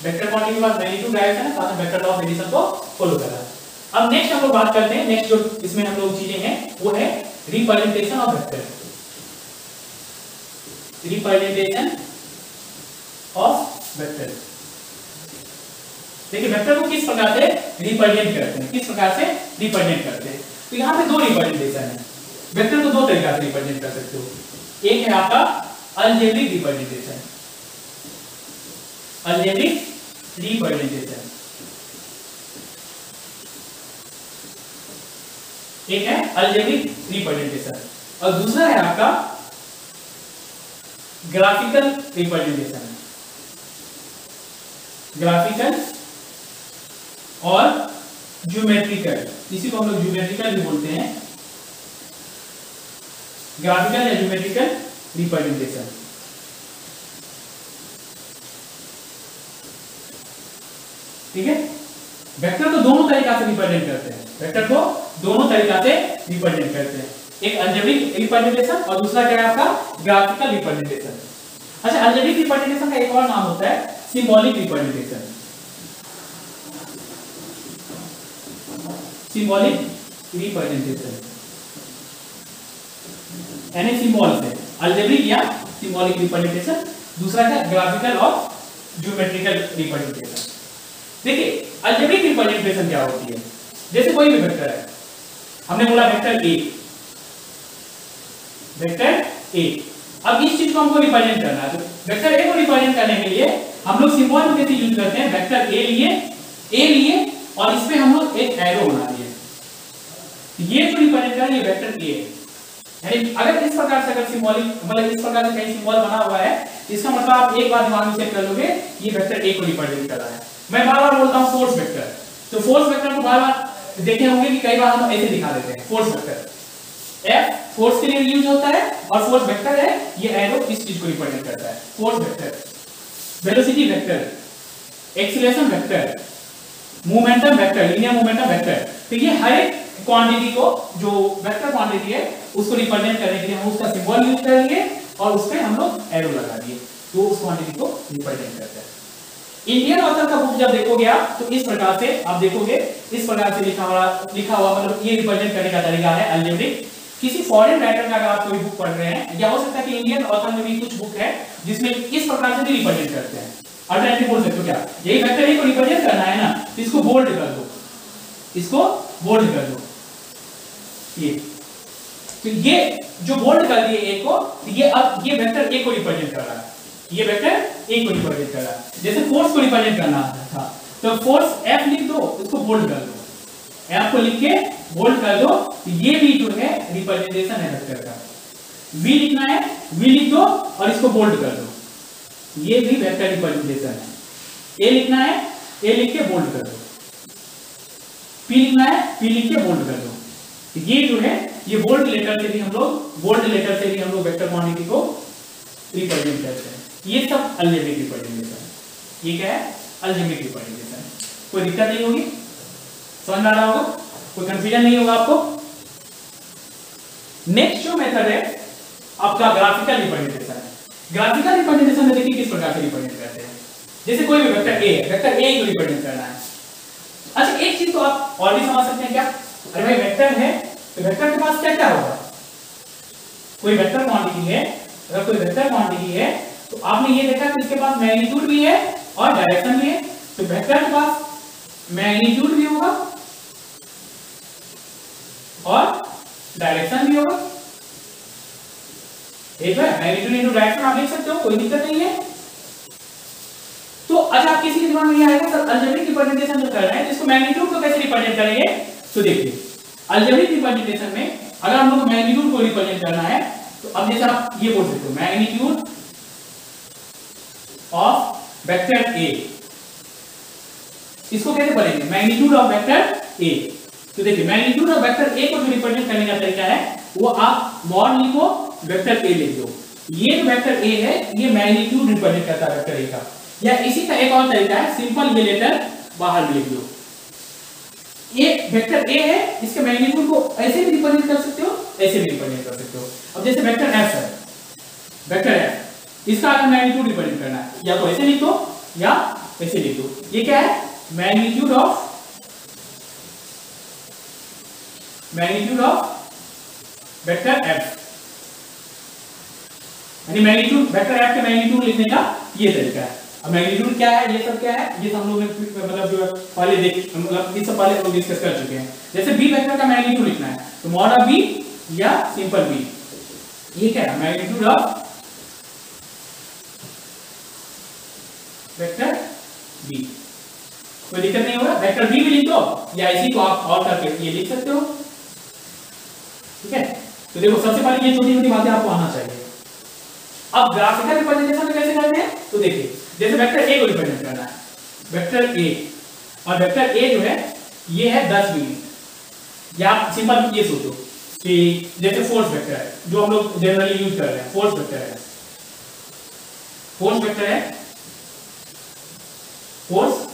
वेक्टर क्वांटिटी के बाद मैग्नीट्यूड डायरेक्शन है, साथ में वेक्टर लॉ ऑफ एडिशन को फॉलो कर रहा है। अब नेक्स्ट हम लोग बात करते हैं, नेक्स्ट जो इसमें हम लोग चीजें हैं वो है representation of vector, representation of vector. देखिए वेक्टर को किस प्रकार से रिप्रेजेंट करते हैं, किस प्रकार से रिप्रेजेंट करते हैं। तो यहाँ पे दो रिप्रेजेंटेशन है, वेक्टर को दो तरीका से रिप्रेजेंट कर सकते हो। एक है आपका अलजेब्रिक रिप्रेजेंटेशन, अलजेब्रिक रिप्रेजेंटेशन, एक है अलजेब्रिक रिप्रेजेंटेशन, और दूसरा है आपका ग्राफिकल रिप्रेजेंटेशन, ग्राफिकल और ज्योमेट्रिकल, इसी को हम लोग ज्योमेट्रिकल भी बोलते हैं, ग्राफिकल या ज्योमेट्रिकल रिप्रेजेंटेशन। ठीक है, वेक्टर को दोनों तरीका से रिप्रेजेंट करते हैं, वेक्टर को दोनों तरीका से रिप्रेजेंट करते हैं, एक अलजेब्रिक रिप्रेजेंटेशन और दूसरा क्या है आपका ग्राफिकल रिप्रेजेंटेशन। अच्छा, अलजेब्रिक रिप्रेजेंटेशन का एक और नाम होता है सिंबॉलिक रिप्रेजेंटेशन, सिंबॉलिक रिप्रेजेंटेशन यानी सिंबल से अलजेब्रिक या सिंबॉलिक रिप्रेजेंटेशन, दूसरा क्या ग्राफिकल और ज्योमेट्रिकल रिप्रेजेंटेशन। देखिए अलजेब्रिक रिप्रेजेंटेशन क्या होती है, जैसे कोई भी वेक्टर है, हमने बोला वेक्टर ए, वेक्टर ए, अब इस चीज को हमको रिप्रेजेंट करना है, तो वेक्टर ए को रिप्रेजेंट करने के लिए हम लोग सिंबल को कैसे यूज करते हैं, वेक्टर ए लिए और इस पे हम लोग एक एरो बना दिए, ये जो रिप्रेजेंट कर रहा है ये वेक्टर ए है। यानी अगर इस प्रकार से अगर सिंबॉलिक मतलब इस प्रकार से कहीं सिंबल बना हुआ है, इसका मतलब आप एक बार दिमाग में सेट कर लोगे ये वेक्टर ए को रिप्रेजेंट कर रहा है। मैं बार-बार बोलता हूं फोर्स वेक्टर, तो फोर्स वेक्टर को बार-बार देखे होंगे कि कई बार हम ऐसे दिखा देते हैं, फोर्स वेक्टर F फोर्स के लिए यूज होता है और फोर्स वेक्टर है ये एरो इस चीज को रिप्रेजेंट करता है, force vector, velocity vector, acceleration vector, momentum vector, linear momentum vector. तो ये हर एक क्वांटिटी को जो वेक्टर क्वांटिटी है उसको रिप्रेजेंट करने के लिए हम उसका सिंबल यूज करेंगे और उस पे हम लोग एरो लगा दिए, तो उस क्वांटिटी को रिप्रेजेंट करता है। इंडियन ऑथर का बुक जब देखोगे आप तो इस प्रकार से आप देखोगे, इस प्रकार से लिखा हुआ मतलब ये रिप्रेजेंट करने का तरीका है अलजेब्रिक। किसी फॉरेन राइटर का अगर आप कोई बुक पढ़ रहे हैं, या हो सकता है कि इंडियन ऑथर में भी कुछ बुक है जिसमें इस प्रकार से भी रिप्रेजेंट करते हैं। अल्टरनेटिव बोल सकते हो क्या, यही वेक्टर ए को रिप्रेजेंट करना है ना, तो इसको बोल्ड कर दो, इसको बोल्ड कर दो, ये तो ये जो बोल्ड कर दिए ए को, तो ये अब ये वेक्टर ए को रिप्रेजेंट कर रहा है, ये वेक्टर ए को रिप्रेजेंट कर रहा है। जैसे फोर्स को रिप्रेजेंट करना था तो फोर्स एफ लिख दो, इसको बोल्ड कर दो, एफ को लिख के बोल्ड कर दो, तो ये भी जो है रिप्रेजेंटेशन है वेक्टर का। वी लिखना है, वी लिख दो और इसको बोल्ड कर दो, ये भी वेक्टर रिप्रेजेंटेशन है। ए लिखना है, ए लिख के बोल्ड कर दो, पी लिखना है, पी लिख के बोल्ड कर दो। ये जो है ये बोल्ड लेटर से भी हम लोग वेक्टर क्वांटिटी को रिप्रेजेंट करते हैं। ये सब अलजेब्रिक रिप्रेजेंटेशन है। ये क्या है? Algebraic representation. कोई दिक्कत नहीं होगी, समझ में आ रहा होगा, कोई कंफ्यूजन नहीं होगा आपको। नेक्स्ट जो मेथड है आपका ग्राफिकल रिप्रेजेंटेशन है। ग्राफिकल रिप्रेजेंटेशन में देखिए किस प्रकार से रिप्रेजेंट करते हैं। जैसे कोई भी वेक्टर ए है, वेक्टर ए को रिप्रेजेंट करना है। अच्छा, एक चीज तो आप और भी समझ सकते हैं क्या? अरे भाई वेक्टर है तो वेक्टर के पास क्या क्या होगा? कोई वेक्टर क्वांटिटी है, अगर कोई वेक्टर क्वांटिटी है तो आपने ये देखा कि इसके पास मैग्नीट्यूड भी है और डायरेक्शन भी है। तो वेक्टर के पास मैग्नीट्यूड भी होगा और डायरेक्शन भी होगा। एक है मैग्नीट्यूड इनटू डायरेक्शन आप लिख सकते हो, कोई दिक्कत नहीं है। तो अच्छा, आप किसी के दिमाग में ये आएगा सर अलजेब्रिक रिप्रेजेंटेशन जो कर रहे हैं इसको मैग्नीट्यूड को कैसे रिप्रेजेंट करेंगे? तो देखिए अलजेब्रिक रिप्रेजेंटेशन में अगर हम लोग मैग्नीट्यूड को रिप्रेजेंट करना है तो अब जैसे आप ये बोल सकते हो मैग्नीट्यूड ऑफ वेक्टर ए, इसको कैसे पढ़ेंगे? Magnitude of vector A. तो देखिए मैग्नीट्यूड ऑफ वेक्टर ए को जो रिप्रेजेंट करने का तरीका है वो आप मॉड लिखो, वेक्टर ए लिख दो। ये जो वेक्टर ए है ये मैग्नीट्यूड रिप्रेजेंट करता है वेक्टर ए का। या इसी का एक और तरीका है, सिंपल ये लेटर बाहर भी लिख दो। ये वेक्टर ए है, इसके मैग्नीट्यूड को ऐसे भी रिप्रेजेंट कर सकते हो, ऐसे भी रिप्रेजेंट कर सकते हो। अब जैसे वेक्टर एफ है, वेक्टर एफ, इसका अगर मैग्नीट्यूड रिप्रेजेंट करना है या तो ऐसे लिख दो या ऐसे लिख दो। ये क्या है? मैग्नीट्यूड ऑफ वेक्टर एफ, यानी मैग्नीट्यूड वेक्टर एफ के मैग्नीट्यूड लिखने का ये तरीका है। अब मैग्नीट्यूड क्या है, ये सब क्या है, ये सब हम लोग ने मतलब जो पहले देख मतलब ये सब पहले हम लोग डिस्कस कर चुके हैं। जैसे बी वेक्टर का मैग्नीट्यूड लिखना है तो मॉड ऑफ बी या सिंपल बी, ये क्या है? Magnitude of vector B. कोई दिक्कत नहीं होगा, वेक्टर बी भी लिख दो या इसी को आप और करके ये लिख सकते हो। ठीक है, तो देखो सबसे पहले ये छोटी छोटी बातें आपको आना चाहिए। अब ग्राफिकल रिप्रेजेंटेशन में कैसे करते हैं? तो देखिए जैसे वेक्टर ए को रिप्रेजेंट करना है, वेक्टर ए, और वेक्टर ए जो है ये है 10 यूनिट। या आप सिंपल ये सोचो कि जैसे फोर्स वेक्टर है जो हम लोग जनरली यूज कर रहे हैं, फोर्स वेक्टर है, फोर्स वेक्टर है, फोर्स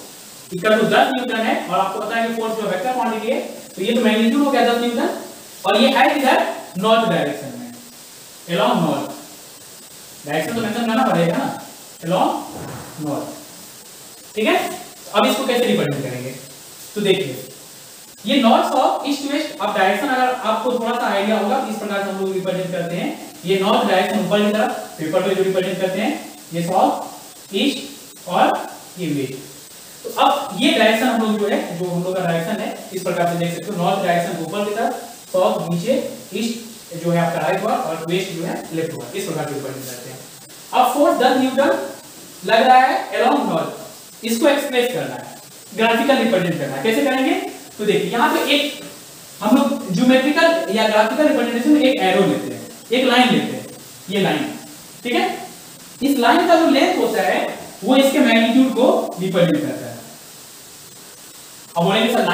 इक्वल टू 10 न्यूटन है। और आपको पता है कि फोर्स में वेक्टर क्वांटिटी है, तो ये तो मैग्नीट्यूड हो गया 10 न्यूटन, और ये है किधर? नॉर्थ डायरेक्शन में, अलोंग नॉर्थ। डायरेक्शन तो मेंशन करना पड़ेगा ना, अलोंग नॉर्थ। ठीक है, अब इसको कैसे रिप्रेजेंट करेंगे? तो देखिए ये नॉर्थ साउथ ईस्ट वेस्ट, अब डायरेक्शन अगर आपको थोड़ा सा आइडिया होगा इस प्रकार से हम लोग रिप्रेजेंट करते हैं। ये नॉर्थ डायरेक्शन ऊपर की तरफ पेपर पे जो रिप्रेजेंट करते हैं, ये साउथ ईस्ट और ये वेस्ट। तो अब ये डायरेक्शन हम लोग जो है, जो हम लोग का डायरेक्शन है इस प्रकार से देख सकते हो। नॉर्थ डायरेक्शन ऊपर की तरफ, साउथ नीचे, ईस्ट जो है आपका राइट हुआ और वेस्ट जो है लेफ्ट हुआ, इस प्रकार से रिप्रेजेंट करते हैं। अब फोर्स 10 न्यूटन लग रहा है अलोंग नॉर्थ, इसको एक्सप्रेस करना है, ग्राफिकल रिप्रेजेंट करना है। कैसे करेंगे? तो देखिए यहाँ पे एक हम लोग ज्योमेट्रिकल या ग्राफिकल रिप्रेजेंटेशन में एक एरो लेते हैं, एक लाइन लेते हैं, ये लाइन। ठीक है, इस लाइन का जो लेंथ होता है वो इसके मैग्नीट्यूड को रिप्रेजेंट करता है। अब बोलेंगे सर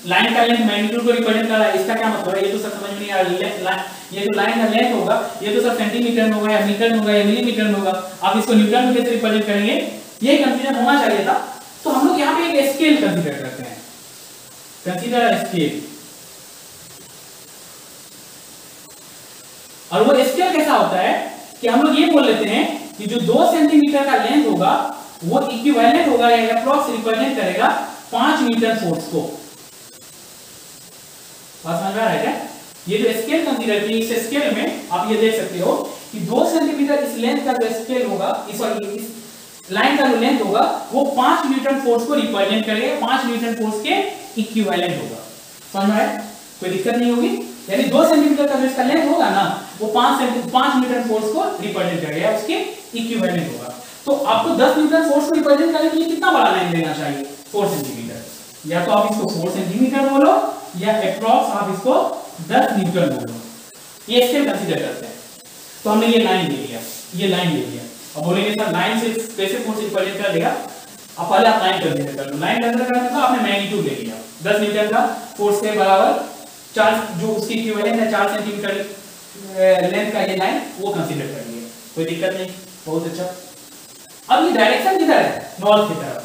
लाइन का लेंथ मैग्नीट्यूड को रिप्रेजेंट कर रहा है, इसका क्या मतलब है? ये तो सर समझ में नहीं आ रहा। ये जो लाइन का लेंथ होगा ये तो सर सेंटीमीटर में होगा या मीटर में होगा या मिलीमीटर में होगा, आप इसको न्यूटन में कैसे रिप्रेजेंट करेंगे? ये कंफ्यूजन होना चाहिए था। तो हम लोग यहाँ पे एक स्केल कंसीडर करते हैं, कंसीडर स्केल। और वो स्केल कैसा होता है कि हम लोग ये बोल लेते हैं कि जो 2 सेंटीमीटर का लेंथ होगा वो इक्विवेलेंट होगा या अप्रॉक्स रिप्रेजेंट करेगा 5 न्यूटन फोर्स को। बात समझ में आ रहा है क्या? ये जो स्केल कंसीडर की, इस स्केल में आप ये देख सकते हो कि 2 सेंटीमीटर इस लेंथ का जो स्केल होगा, इस लाइन का जो लेंथ होगा वो 5 न्यूटन फोर्स को रिप्रेजेंट करेगा, 5 न्यूटन फोर्स के इक्विवेलेंट होगा। समझ में आया? कोई दिक्कत नहीं होगी। यानी 2 सेंटीमीटर का जो इसका लेंथ होगा ना वो 5 न्यूटन फोर्स को रिप्रेजेंट करेगा, उसके इक्विवेलेंट होगा। तो आपको 10 न्यूटन फोर्स को रिप्रेजेंट करने के लिए कितना बड़ा लाइन देना चाहिए? 4 सेंटीमीटर। या तो आप इसको 4 सेंटीमीटर बोलो या अप्रॉक्स आप इसको 10 न्यूटन बोलो, ये स्केल कंसीडर करते हैं। तो हमने ये लाइन ले लिया, ये लाइन ले लिया। अब बोलेंगे सर लाइन से कैसे फोर्स रिप्रेजेंट कर देगा? अब पहले आप लाइन कंसीडर कर लो। लाइन कंसीडर करने का आपने मैग्नीट्यूड ले लिया, 10 न्यूटन का फोर्स के बराबर 4 जो उसकी इक्विवेलेंट है 4 सेंटीमीटर लेंथ का ये लाइन वो कंसीडर कर लिया, कोई दिक्कत नहीं, बहुत अच्छा। अब ये डायरेक्शन किधर है? नॉर्थ की तरफ।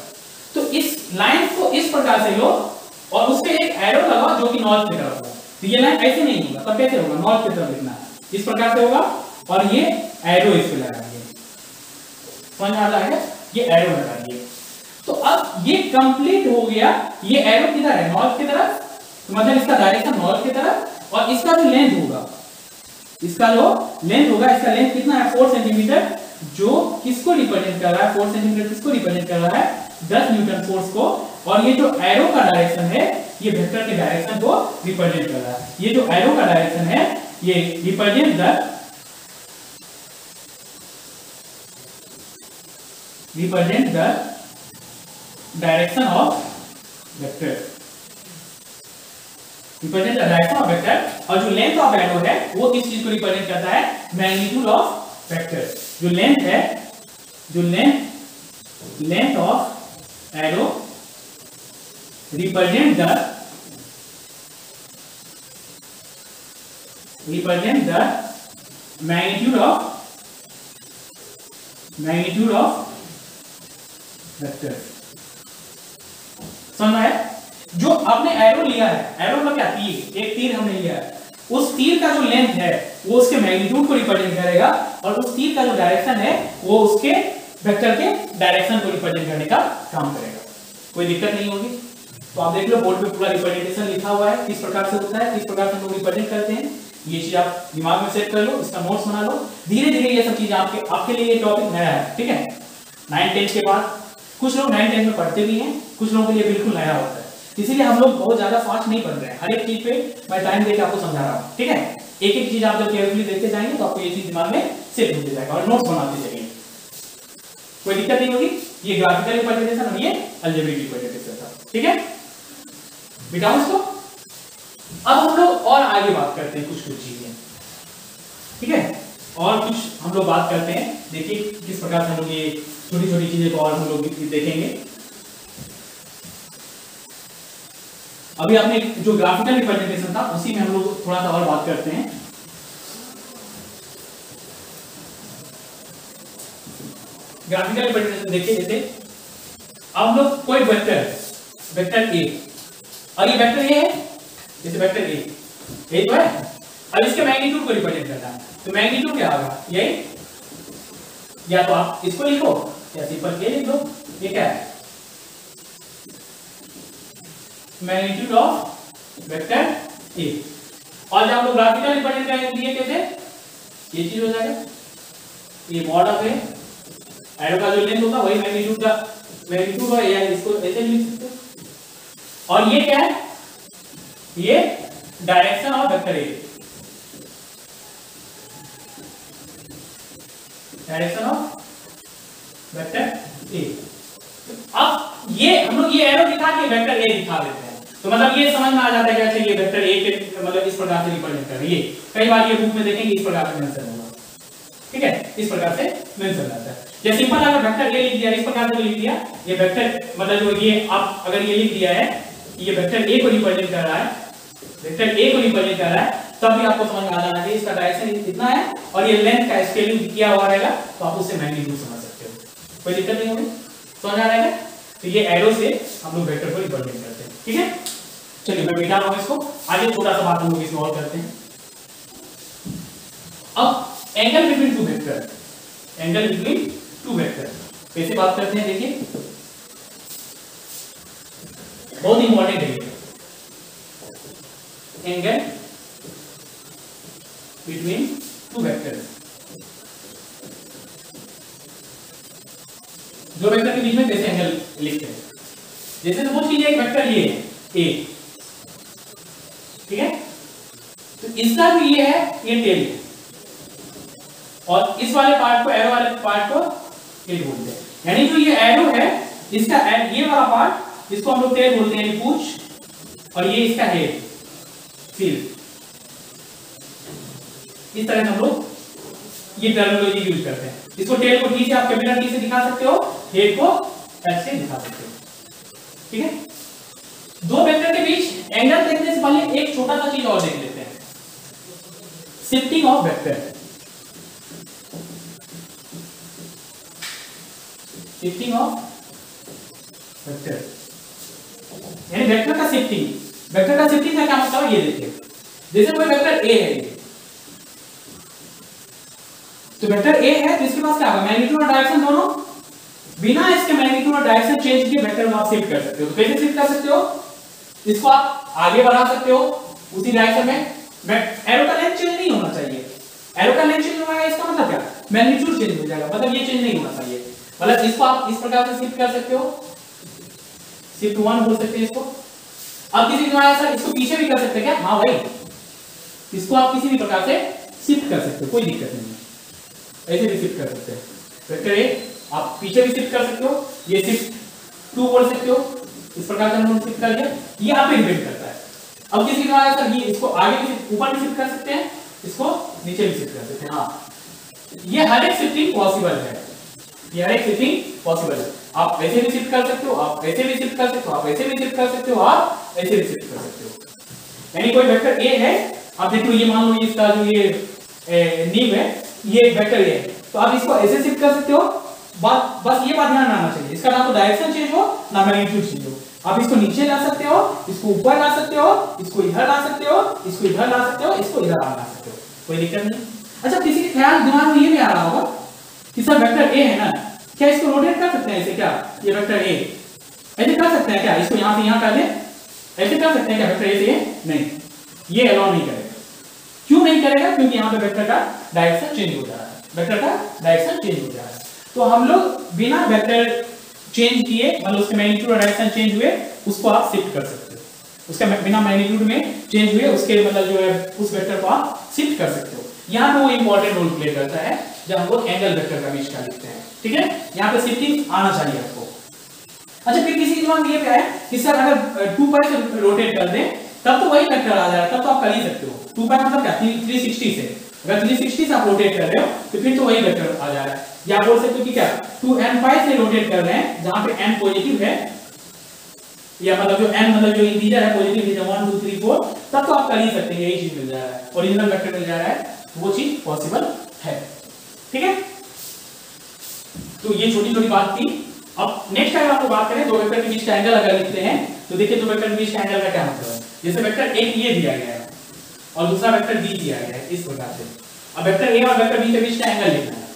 तो इस लाइन को इस प्रकार से लो और उस पे एक एरो लगाओ जो कि नॉर्थ की तरफ हो। तो ये लाइन ऐसे नहीं होगा, तब कैसे होगा? नॉर्थ की तरफ लिखना है, इस प्रकार से होगा और ये एरो इस पे लगाइए, समझ आ रहा है? ये एरो लगाइए। तो अब ये कंप्लीट हो गया। ये एरो किधर है? नॉर्थ की तरफ, तो मतलब इसका डायरेक्शन नॉर्थ की तरफ। और इसका जो लेंथ होगा, इसका जो लेंथ होगा, इसका लेंथ कितना है? 4 सेंटीमीटर, जो किसको रिप्रेजेंट कर रहा है? 4 सेंटीमीटर किसको रिप्रेजेंट कर रहा है? 10 न्यूटन फोर्स को। और ये जो एरो का डायरेक्शन है ये वेक्टर के डायरेक्शन को रिप्रेजेंट कर रहा है। ये जो एरो का डायरेक्शन है ये represent the direction of vector, represent the direction of vector. और जो लेंथ ऑफ एरो है वो किस चीज को रिप्रेजेंट करता है? Magnitude of vector. जो लेंथ है, जो length of arrow represent the magnitude of vector. समझ में आया? जो आपने एरो लिया है, एरो मतलब क्या? तीर, एक तीर हमने लिया है, उस तीर का जो लेंथ है वो उसके मैग्नीट्यूड को रिप्रेजेंट करेगा और उस तीर का जो डायरेक्शन है वो उसके वेक्टर के डायरेक्शन को रिप्रेजेंट करने का काम करेगा। कोई दिक्कत नहीं होगी। तो आप देख लो बोर्ड पे पूरा रिप्रेजेंटेशन लिखा हुआ है, किस प्रकार से होता है, किस प्रकार से हम लोग रिप्रेजेंट करते हैं। ये चीज आप दिमाग में सेट कर लो, इसका नोट्स बना लो। धीरे धीरे ये सब चीजें आपके लिए ये टॉपिक नया है, ठीक है? 9-10 के बाद कुछ लोग 9-10 में पढ़ते भी हैं, कुछ लोगों के लिए बिल्कुल नया होता है, इसीलिए हम लोग बहुत ज्यादा फास्ट नहीं पढ़ रहे हैं। हर एक चीज पे मैं टाइम देकर आपको समझा रहा हूँ, ठीक है? एक एक चीज आप जब केयरफुली देखते जाएंगे तो आपको ये चीज दिमाग में सेट होते जाएगा और नोट्स बनाते जाइए, कोई दिक्कत नहीं होगी। ये ग्राफिकल रिप्रेजेंटेशन और ये अलजेब्रिक रिप्रेजेंटेशन था, ठीक है? बिठाओ इसको। अब हम लोग और आगे बात करते हैं कुछ चीजें, ठीक है? और कुछ हम लोग बात करते हैं, देखिए किस प्रकार से हम लोग ये छोटी छोटी चीजें को और हम लोग देखेंगे। अभी आपने जो ग्राफिकल रिप्रेजेंटेशन था उसी में हम लोग थोड़ा सा और बात करते हैं। ग्राफिकल रिप्रेजेंटेशन देखिए, जैसे अब हम लोग कोई वेक्टर ए, और ये वेक्टर ए है, जैसे वेक्टर ए तो है, अब इसके मैग्नीट्यूड को रिप्रेजेंट करना है, तो मैग्नीट्यूड क्या होगा? यही, या तो आप इसको लिखो या सिंपल ए लिख दो। ये क्या है? Magnitude of vector A. और जब हम लोग ग्राफिकल रिप्रेजेंट करेंगे कैसे? ये चीज हो जाएगा, ये मॉड ऑफ ए, एरो का जो लेंथ होगा वही मैग्नीट्यूड का मैग्नीट्यूड है, या इसको ऐसे लिख सकते हो। और ये क्या है? ये direction of vector A, direction of vector A. अब ये हम लोग ये एरो दिखा के वेक्टर ए दिखा देते हैं, तो मतलब ये समझ में आ जाता है कि अच्छा ये वेक्टर ए के मतलब इस प्रकार से रिप्रेजेंट कर रही है। कई बार ये बुक में देखेंगे इस प्रकार से मेंशन होगा, ठीक है? इस प्रकार से मेंशन रहता है। या सिंपल अगर वेक्टर ए लिख दिया, इस प्रकार से लिख दिया, ये वेक्टर मतलब जो ये आप अगर ये लिख दिया है ये वेक्टर ए को रिप्रेजेंट कर रहा है, वेक्टर ए को रिप्रेजेंट कर रहा है, तब भी आपको समझ में आ जाना चाहिए इसका डायरेक्शन इतना है और ये लेंथ का स्केलिंग किया हुआ रहेगा, तो आप उससे मैग्नीट्यूड समझ सकते हो, कोई दिक्कत नहीं होगी। समझ आ रहा है? तो ये एरो से हम लोग वेक्टर को रिप्रेजेंट करते हैं, ठीक है? चलिए मैं मिटा रहा हूं इसको, आगे छोटा सा बात हम लोग इसमें और करते हैं। अब angle between two vector, angle between two vector कैसे बात करते हैं? देखिए बहुत इंपॉर्टेंट है एंगल बिटवीन टू वेक्टर। दो वेक्टर के बीच में कैसे एंगल लिखते हैं? जैसे सपोज कीजिए एक वेक्टर ये है ए, ठीक है? तो इसका जो ये है ये टेल है, और इस वाले पार्ट को, एरो वाले पार्ट को टेल बोलते हैं। यानी जो ये एरो है इसका ये वाला पार्ट इसको हम लोग टेल बोलते हैं, पूंछ, और ये इसका हेड, फिर इस तरह से हम लोग ये टर्मिनोलॉजी यूज करते हैं। इसको टेल को टी से आप कैपिटल टी से दिखा सकते हो, हेड को एच से दिखा सकते हो। ठीक है, दो वेक्टर के बीच एंगल देखने से पहले एक छोटा सा चीज और देख लेते हैं, shifting of vector. Shifting of vector यानी वेक्टर का शिफ्टिंग। वेक्टर का शिफ्टिंग का क्या मतलब है ये देखिए, जैसे कोई वेक्टर ए है, तो वेक्टर ए है तो इसके पास क्या होगा, मैग्नीट्यूड और डायरेक्शन दोनों, बिना इसके मैग्नीट्यूड और डायरेक्शन चेंज किए वेक्टर को आप शिफ्ट कर सकते हो। तो कैसे शिफ्ट कर सकते हो, इसको आप आगे बढ़ा सकते हो उसी डायरेक्शन में, एरो का लेंथ चेंज नहीं होना चाहिए। एरो का लेंथ चेंज होगा इसका मतलब क्या, मैग्नीट्यूड चेंज हो जाएगा, मतलब ये चेंज नहीं होना चाहिए। मतलब इसको आप इस प्रकार से शिफ्ट कर सकते हो, शिफ्ट 1 बोल सकते हैं इसको। अब किसी सर इसको पीछे भी कर सकते हैं क्या, हाँ भाई, इसको आप किसी भी प्रकार से शिफ्ट कर सकते हो, कोई दिक्कत नहीं है, ऐसे भी शिफ्ट कर सकते हैं। वेक्टर ए आप पीछे भी शिफ्ट कर सकते हो, ये शिफ्ट 2 बोल सकते हो, इस प्रकार से हम लोग शिफ्ट कर दिया, ये आप पे डिपेंड करता है। अब किसी द्वारा सर ये इसको आगे भी ऊपर भी शिफ्ट कर सकते हैं, इसको नीचे भी शिफ्ट कर सकते हैं। हाँ, ये हर एक शिफ्टिंग पॉसिबल है, ये हर एक शिफ्टिंग पॉसिबल है। आप ऐसे भी शिफ्ट कर सकते हो, आप ऐसे भी शिफ्ट कर सकते हो, आप ऐसे भी शिफ्ट कर सकते हो, आप ऐसे भी शिफ्ट कर सकते हो। यानी कोई वेक्टर ए है, आप देखो ये मान लो इसका जो ये नीव है, ये एक वेक्टर ए है, तो आप इसको ऐसे शिफ्ट कर सकते हो। बस ये बात ध्यान रखना चाहिए, इसका ना तो डायरेक्शन चेंज हो ना मैग्नीट्यूड चेंज हो। आप इसको नीचे ला सकते हो, इसको ऊपर ला सकते हो, इसको इधर ला सकते हो, इसको इधर ला सकते हो, इसको इधर ला सकते हो, कोई दिक्कत नहीं। अच्छा, किसी के ख्याल दिमाग में ये भी आ रहा होगा कि सर वेक्टर ए है ना, क्या इसको रोटेट कर सकते हैं ऐसे, क्या ये वेक्टर ए ऐसे कर सकते हैं क्या, इसको यहां से यहां कर दें, ऐसे कर सकते हैं क्या वेक्टर ए से? नहीं, ये अलाउ नहीं करेगा। क्यों नहीं करेगा, क्योंकि यहाँ पे वेक्टर का डायरेक्शन चेंज हो जा रहा है, वेक्टर का डायरेक्शन चेंज हो जा रहा है। तो हम लोग बिना वेक्टर चेंज किए, मतलब उसके मैग्नीट्यूड और डायरेक्शन चेंज हुए, उसको आप शिफ्ट कर सकते हो, उसका बिना मैग्नीट्यूड में चेंज हुए उसके मतलब जो है उस वेक्टर को आप शिफ्ट कर सकते हो। यहाँ पे वो इंपॉर्टेंट रोल प्ले करता है जब हम लोग एंगल वेक्टर का बीच का लिखते हैं। ठीक है, यहाँ पे शिफ्टिंग आना चाहिए आपको। अच्छा, फिर किसी दिमाग में ये क्या है कि सर अगर 2 पाई से रोटेट कर दें तब तो वही वेक्टर आ जाएगा, तब तो आप कर ही सकते हो। 2 पाई मतलब क्या, 360 से, अगर 360 से आप रोटेट कर रहे हो तो फिर तो वही वेक्टर आ जा रहा है। या बोल सकते हो कि क्या 2n पाई से रोटेट कर रहे हैं, जहां पे n पॉजिटिव है, या मतलब जो n मतलब जो इंटीजर है पॉजिटिव इंटीजर 1 2 3 4, तब तो आप कर ही सकते हैं, यही चीज मिल जा रहा है, ओरिजिनल वेक्टर मिल जा रहा है, वो चीज पॉसिबल है। ठीक है, तो ये छोटी छोटी बात थी। अब नेक्स्ट टाइम आप बात करें दो वेक्टर के बीच का एंगल अगर लिखते हैं तो देखिए दो वेक्टर के बीच का एंगल का क्या मतलब है। जैसे वेक्टर एक ये दिया गया है और दूसरा वेक्टर बी दिया गया है, इस प्रकार से। अब वेक्टर ए और वेक्टर बी के बीच का एंगल लिखना है,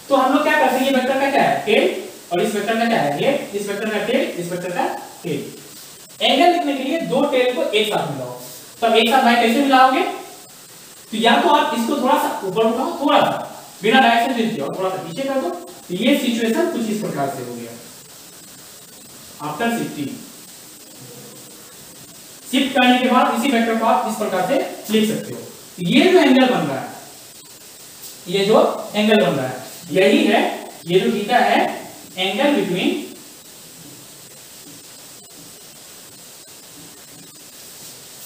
तो हम लोग क्या करते हैं, ये वेक्टर का क्या है टेल, और इस वेक्टर का क्या है हेड, इस वेक्टर का टेल, इस वेक्टर का टेल। एंगल लिखने के लिए दो टेल को एक साथ मिलाओ। तब एक साथ भाई कैसे मिलाओगे, तो या तो आप इसको थोड़ा सा ऊपर उठाओ, थोड़ा सा बिना डायरेक्शन चेंज किए, और थोड़ा सा पीछे कर दो, तो ये सिचुएशन कुछ इस प्रकार से हो गया। आफ्टर शिफ्टिंग, शिफ्ट करने के बाद इसी वेक्टर को आप इस प्रकार से लिख सकते हो। ये जो एंगल बन रहा है, ये जो एंगल बन रहा है यही है, ये जो थीटा है angle between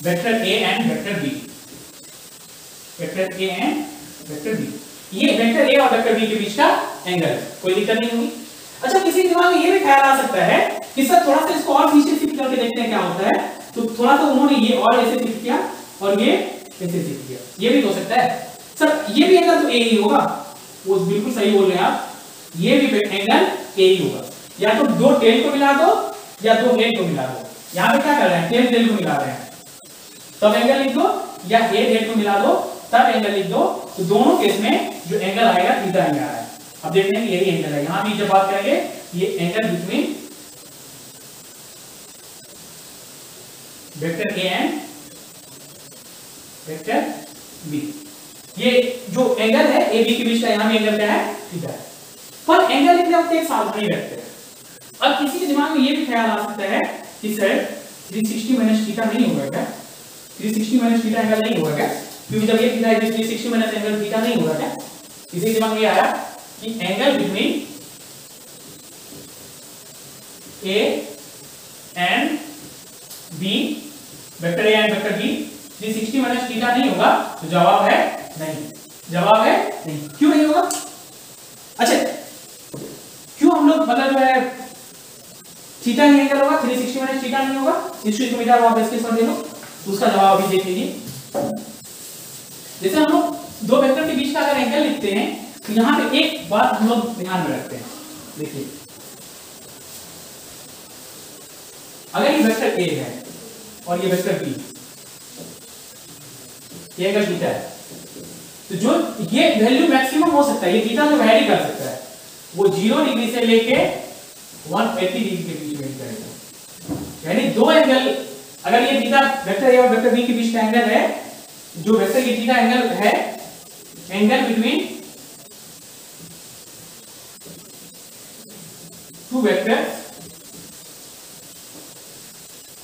vector A and vector B, vector A and vector B, ये वेक्टर ए और वेक्टर बी के बीच का एंगल है, कोई दिक्कत नहीं होगी। अच्छा, किसी दिमाग में ये भी ख्याल आ सकता है कि सर थोड़ा सा इसको और नीचे शिफ्ट करके देखते हैं क्या होता है, तो थोड़ा सा उन्होंने ये और ऐसे शिफ्ट किया और ये ऐसे शिफ्ट किया, ये भी हो सकता है। सर ये भी एंगल तो ए ही होगा, वो बिल्कुल सही बोल रहे हैं आप, ये भी एंगल ए ही होगा। या तो दो टेल को मिला दो या दो हेड को मिला दो। यहाँ पे क्या कर रहे हैं, टेल टेल को मिला रहे हैं, तब एंगल लिख दो, या हेड हेड को मिला दो तब एंगल लिख दो। तो दोनों केस में जो एंगल आएगा थीटा एंगल आएगा। अब देखते हैं यही एंगल है, यहां भी जब बात करेंगे ये angle between vector A and vector B, ये जो एंगल है ए बी के बीच का, यहां भी एंगल क्या है थीटा है। पर एंगल लिखते वक्त एक सावधानी रखते हैं। अब किसी के दिमाग में ये भी ख्याल आ सकता है कि सर 360 माइनस थीटा नहीं होगा क्या, 360 माइनस थीटा एंगल नहीं होगा क्या, क्योंकि जब ये थीटा है 360 माइनस एंगल थीटा नहीं होगा क्या? इसी दिमाग में आया कि angle between A and B, vector A and vector B 360 minus theta नहीं होगा, तो जवाब है नहीं। जवाब है नहीं। क्यों नहीं होगा? अच्छा, क्यों हम लोग मतलब जो है थीटा ही एंगल होगा, 360 माइनस थीटा नहीं होगा? इस चीज को बेटा आप इसके साथ दे लो, उसका जवाब अभी देख लीजिए। जैसे हम लोग दो वेक्टर के बीच का अगर एंगल लिखते हैं तो यहां पे एक बात हम लोग ध्यान में रखते हैं। देखिए, अगर ये वेक्टर ए है और ये वेक्टर बी, ये एंगल थीटा है, तो जो ये वैल्यू मैक्सिमम हो सकता है, ये थीटा जो वैरी कर सकता है वो 0 डिग्री से लेके 180 डिग्री के बीच में करेगा। यानी दो एंगल, अगर ये थीटा वेक्टर ए और वेक्टर बी के बीच का एंगल है, जो वेक्टर ये थीटा एंगल है, angle between two vector,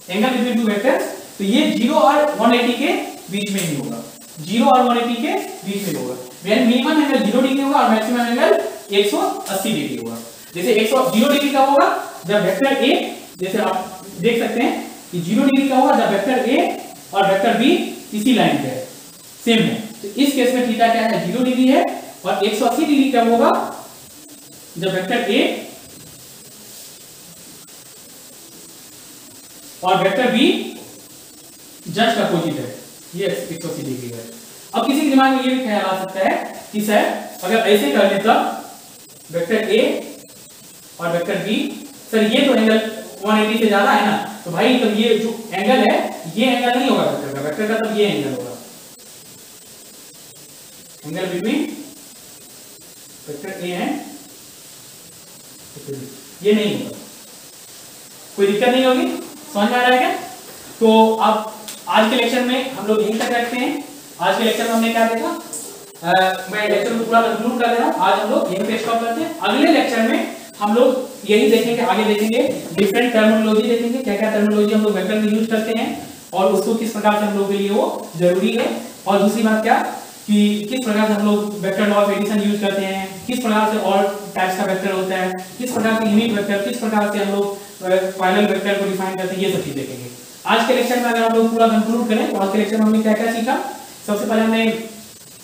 angle between two vector, तो ये 0 और 180 के बीच में ही होगा। 0 और 180 के बीच में होगा। मिनिमम एंगल 0 डिग्री होगा और मैक्सिमम एंगल 180 डिग्री होगा। जैसे 0 डिग्री का होगा जब वेक्टर ए, जैसे आप देख सकते हैं कि 0 डिग्री का होगा जब वेक्टर ए और वेक्टर बी इसी लाइन पे है, सेम है। तो इस केस में थीटा क्या है? 0 डिग्री है। और 180 डिग्री कब होगा? जब वेक्टर ए और वेक्टर बी जस्ट अपोजिट है, ये 180 डिग्री है। अब किसी के दिमाग में ये भी ख्याल आ सकता है कि सर अगर ऐसे कर ले तब वेक्टर ए और वेक्टर बी, सर ये तो एंगल 180 से ज्यादा है ना, तो भाई तब ये जो एंगल है ये एंगल नहीं होगा वेक्टर का, तब ये एंगल होगा, angle between vector A and ये नहीं होगा। कोई दिक्कत नहीं होगी? समझ में आ रहा है क्या? तो अब आज के लेक्चर में हम लोग यहीं तक रखते हैं। आज के लेक्चर में हमने क्या देखा, मैं लेक्चर को पूरा कंक्लूड कर दे रहा हूं। आज हम लोग यहीं पे स्टॉप करते हैं। अगले लेक्चर में हम लोग यही देखेंगे, आगे देखेंगे डिफरेंट टर्मिनोलॉजी देखेंगे, क्या क्या टर्मिनोलॉजी हम लोग वेक्टर में यूज करते हैं और उसको किस प्रकार से हम लोग के लिए वो जरूरी है। और दूसरी बात क्या कि किस प्रकार से हम लोग vector law of addition use करते हैं, किस प्रकार से और टाइप्स का वेक्टर होता है, किस प्रकार से यूनिट वेक्टर, किस प्रकार से हम लोग फाइनल वेक्टर को डिफाइन करते हैं, ये सब चीज देखेंगे। आज के लेक्चर में अगर हम लोग पूरा कंक्लूड करें तो आज के लेक्चर में हमने क्या क्या सीखा। सबसे पहले हमने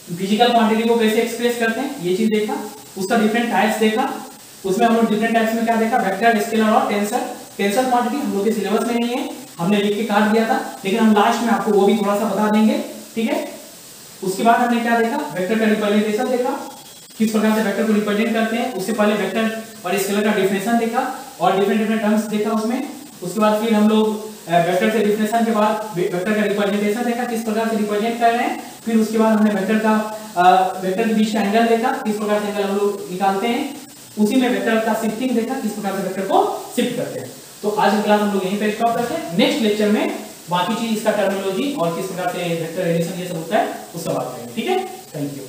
फिजिकल क्वांटिटी को कैसे एक्सप्रेस करते हैं ये चीज देखा, उसका डिफरेंट टाइप्स देखा। उसमें हम लोग डिफरेंट टाइप्स में क्या देखा, वेक्टर, स्केलर और टेंसर। टेंसर क्वांटिटी हम लोग के सिलेबस में नहीं है, हमने लिख के काट दिया था, लेकिन हम लास्ट में आपको वो भी थोड़ा सा बता देंगे, ठीक है। उसके बाद हमने क्या देखा, वेक्टर का रिप्रेजेंटेशन देखा, किस प्रकार से वेक्टर को रिप्रेजेंट करते हैं। उससे पहले वेक्टर और स्केलर का डिफिनेशन देखा और डिफरेंट टर्म्स देखा उसमें। उसके बाद फिर हम लोग वेक्टर से डिफिनेशन के बाद वेक्टर का रिप्रेजेंटेशन देखा, किस प्रकार से रिप्रेजेंट कर रहे हैं। फिर उसके बाद हमने वेक्टर के बीच का एंगल देखा, किस प्रकार से एंगल हम लोग निकालते हैं। उसी में वेक्टर का शिफ्टिंग देखा, किस प्रकार से वेक्टर को शिफ्ट करते हैं। तो आज की क्लास हम लोग यहीं पे स्टॉप करते हैं। नेक्स्ट लेक्चर में बाकी चीज, इसका टर्मिनोलॉजी और किस प्रकार से वेक्टर एडिशन ये सब होता है उसका बात करेंगे, ठीक है। Thank you.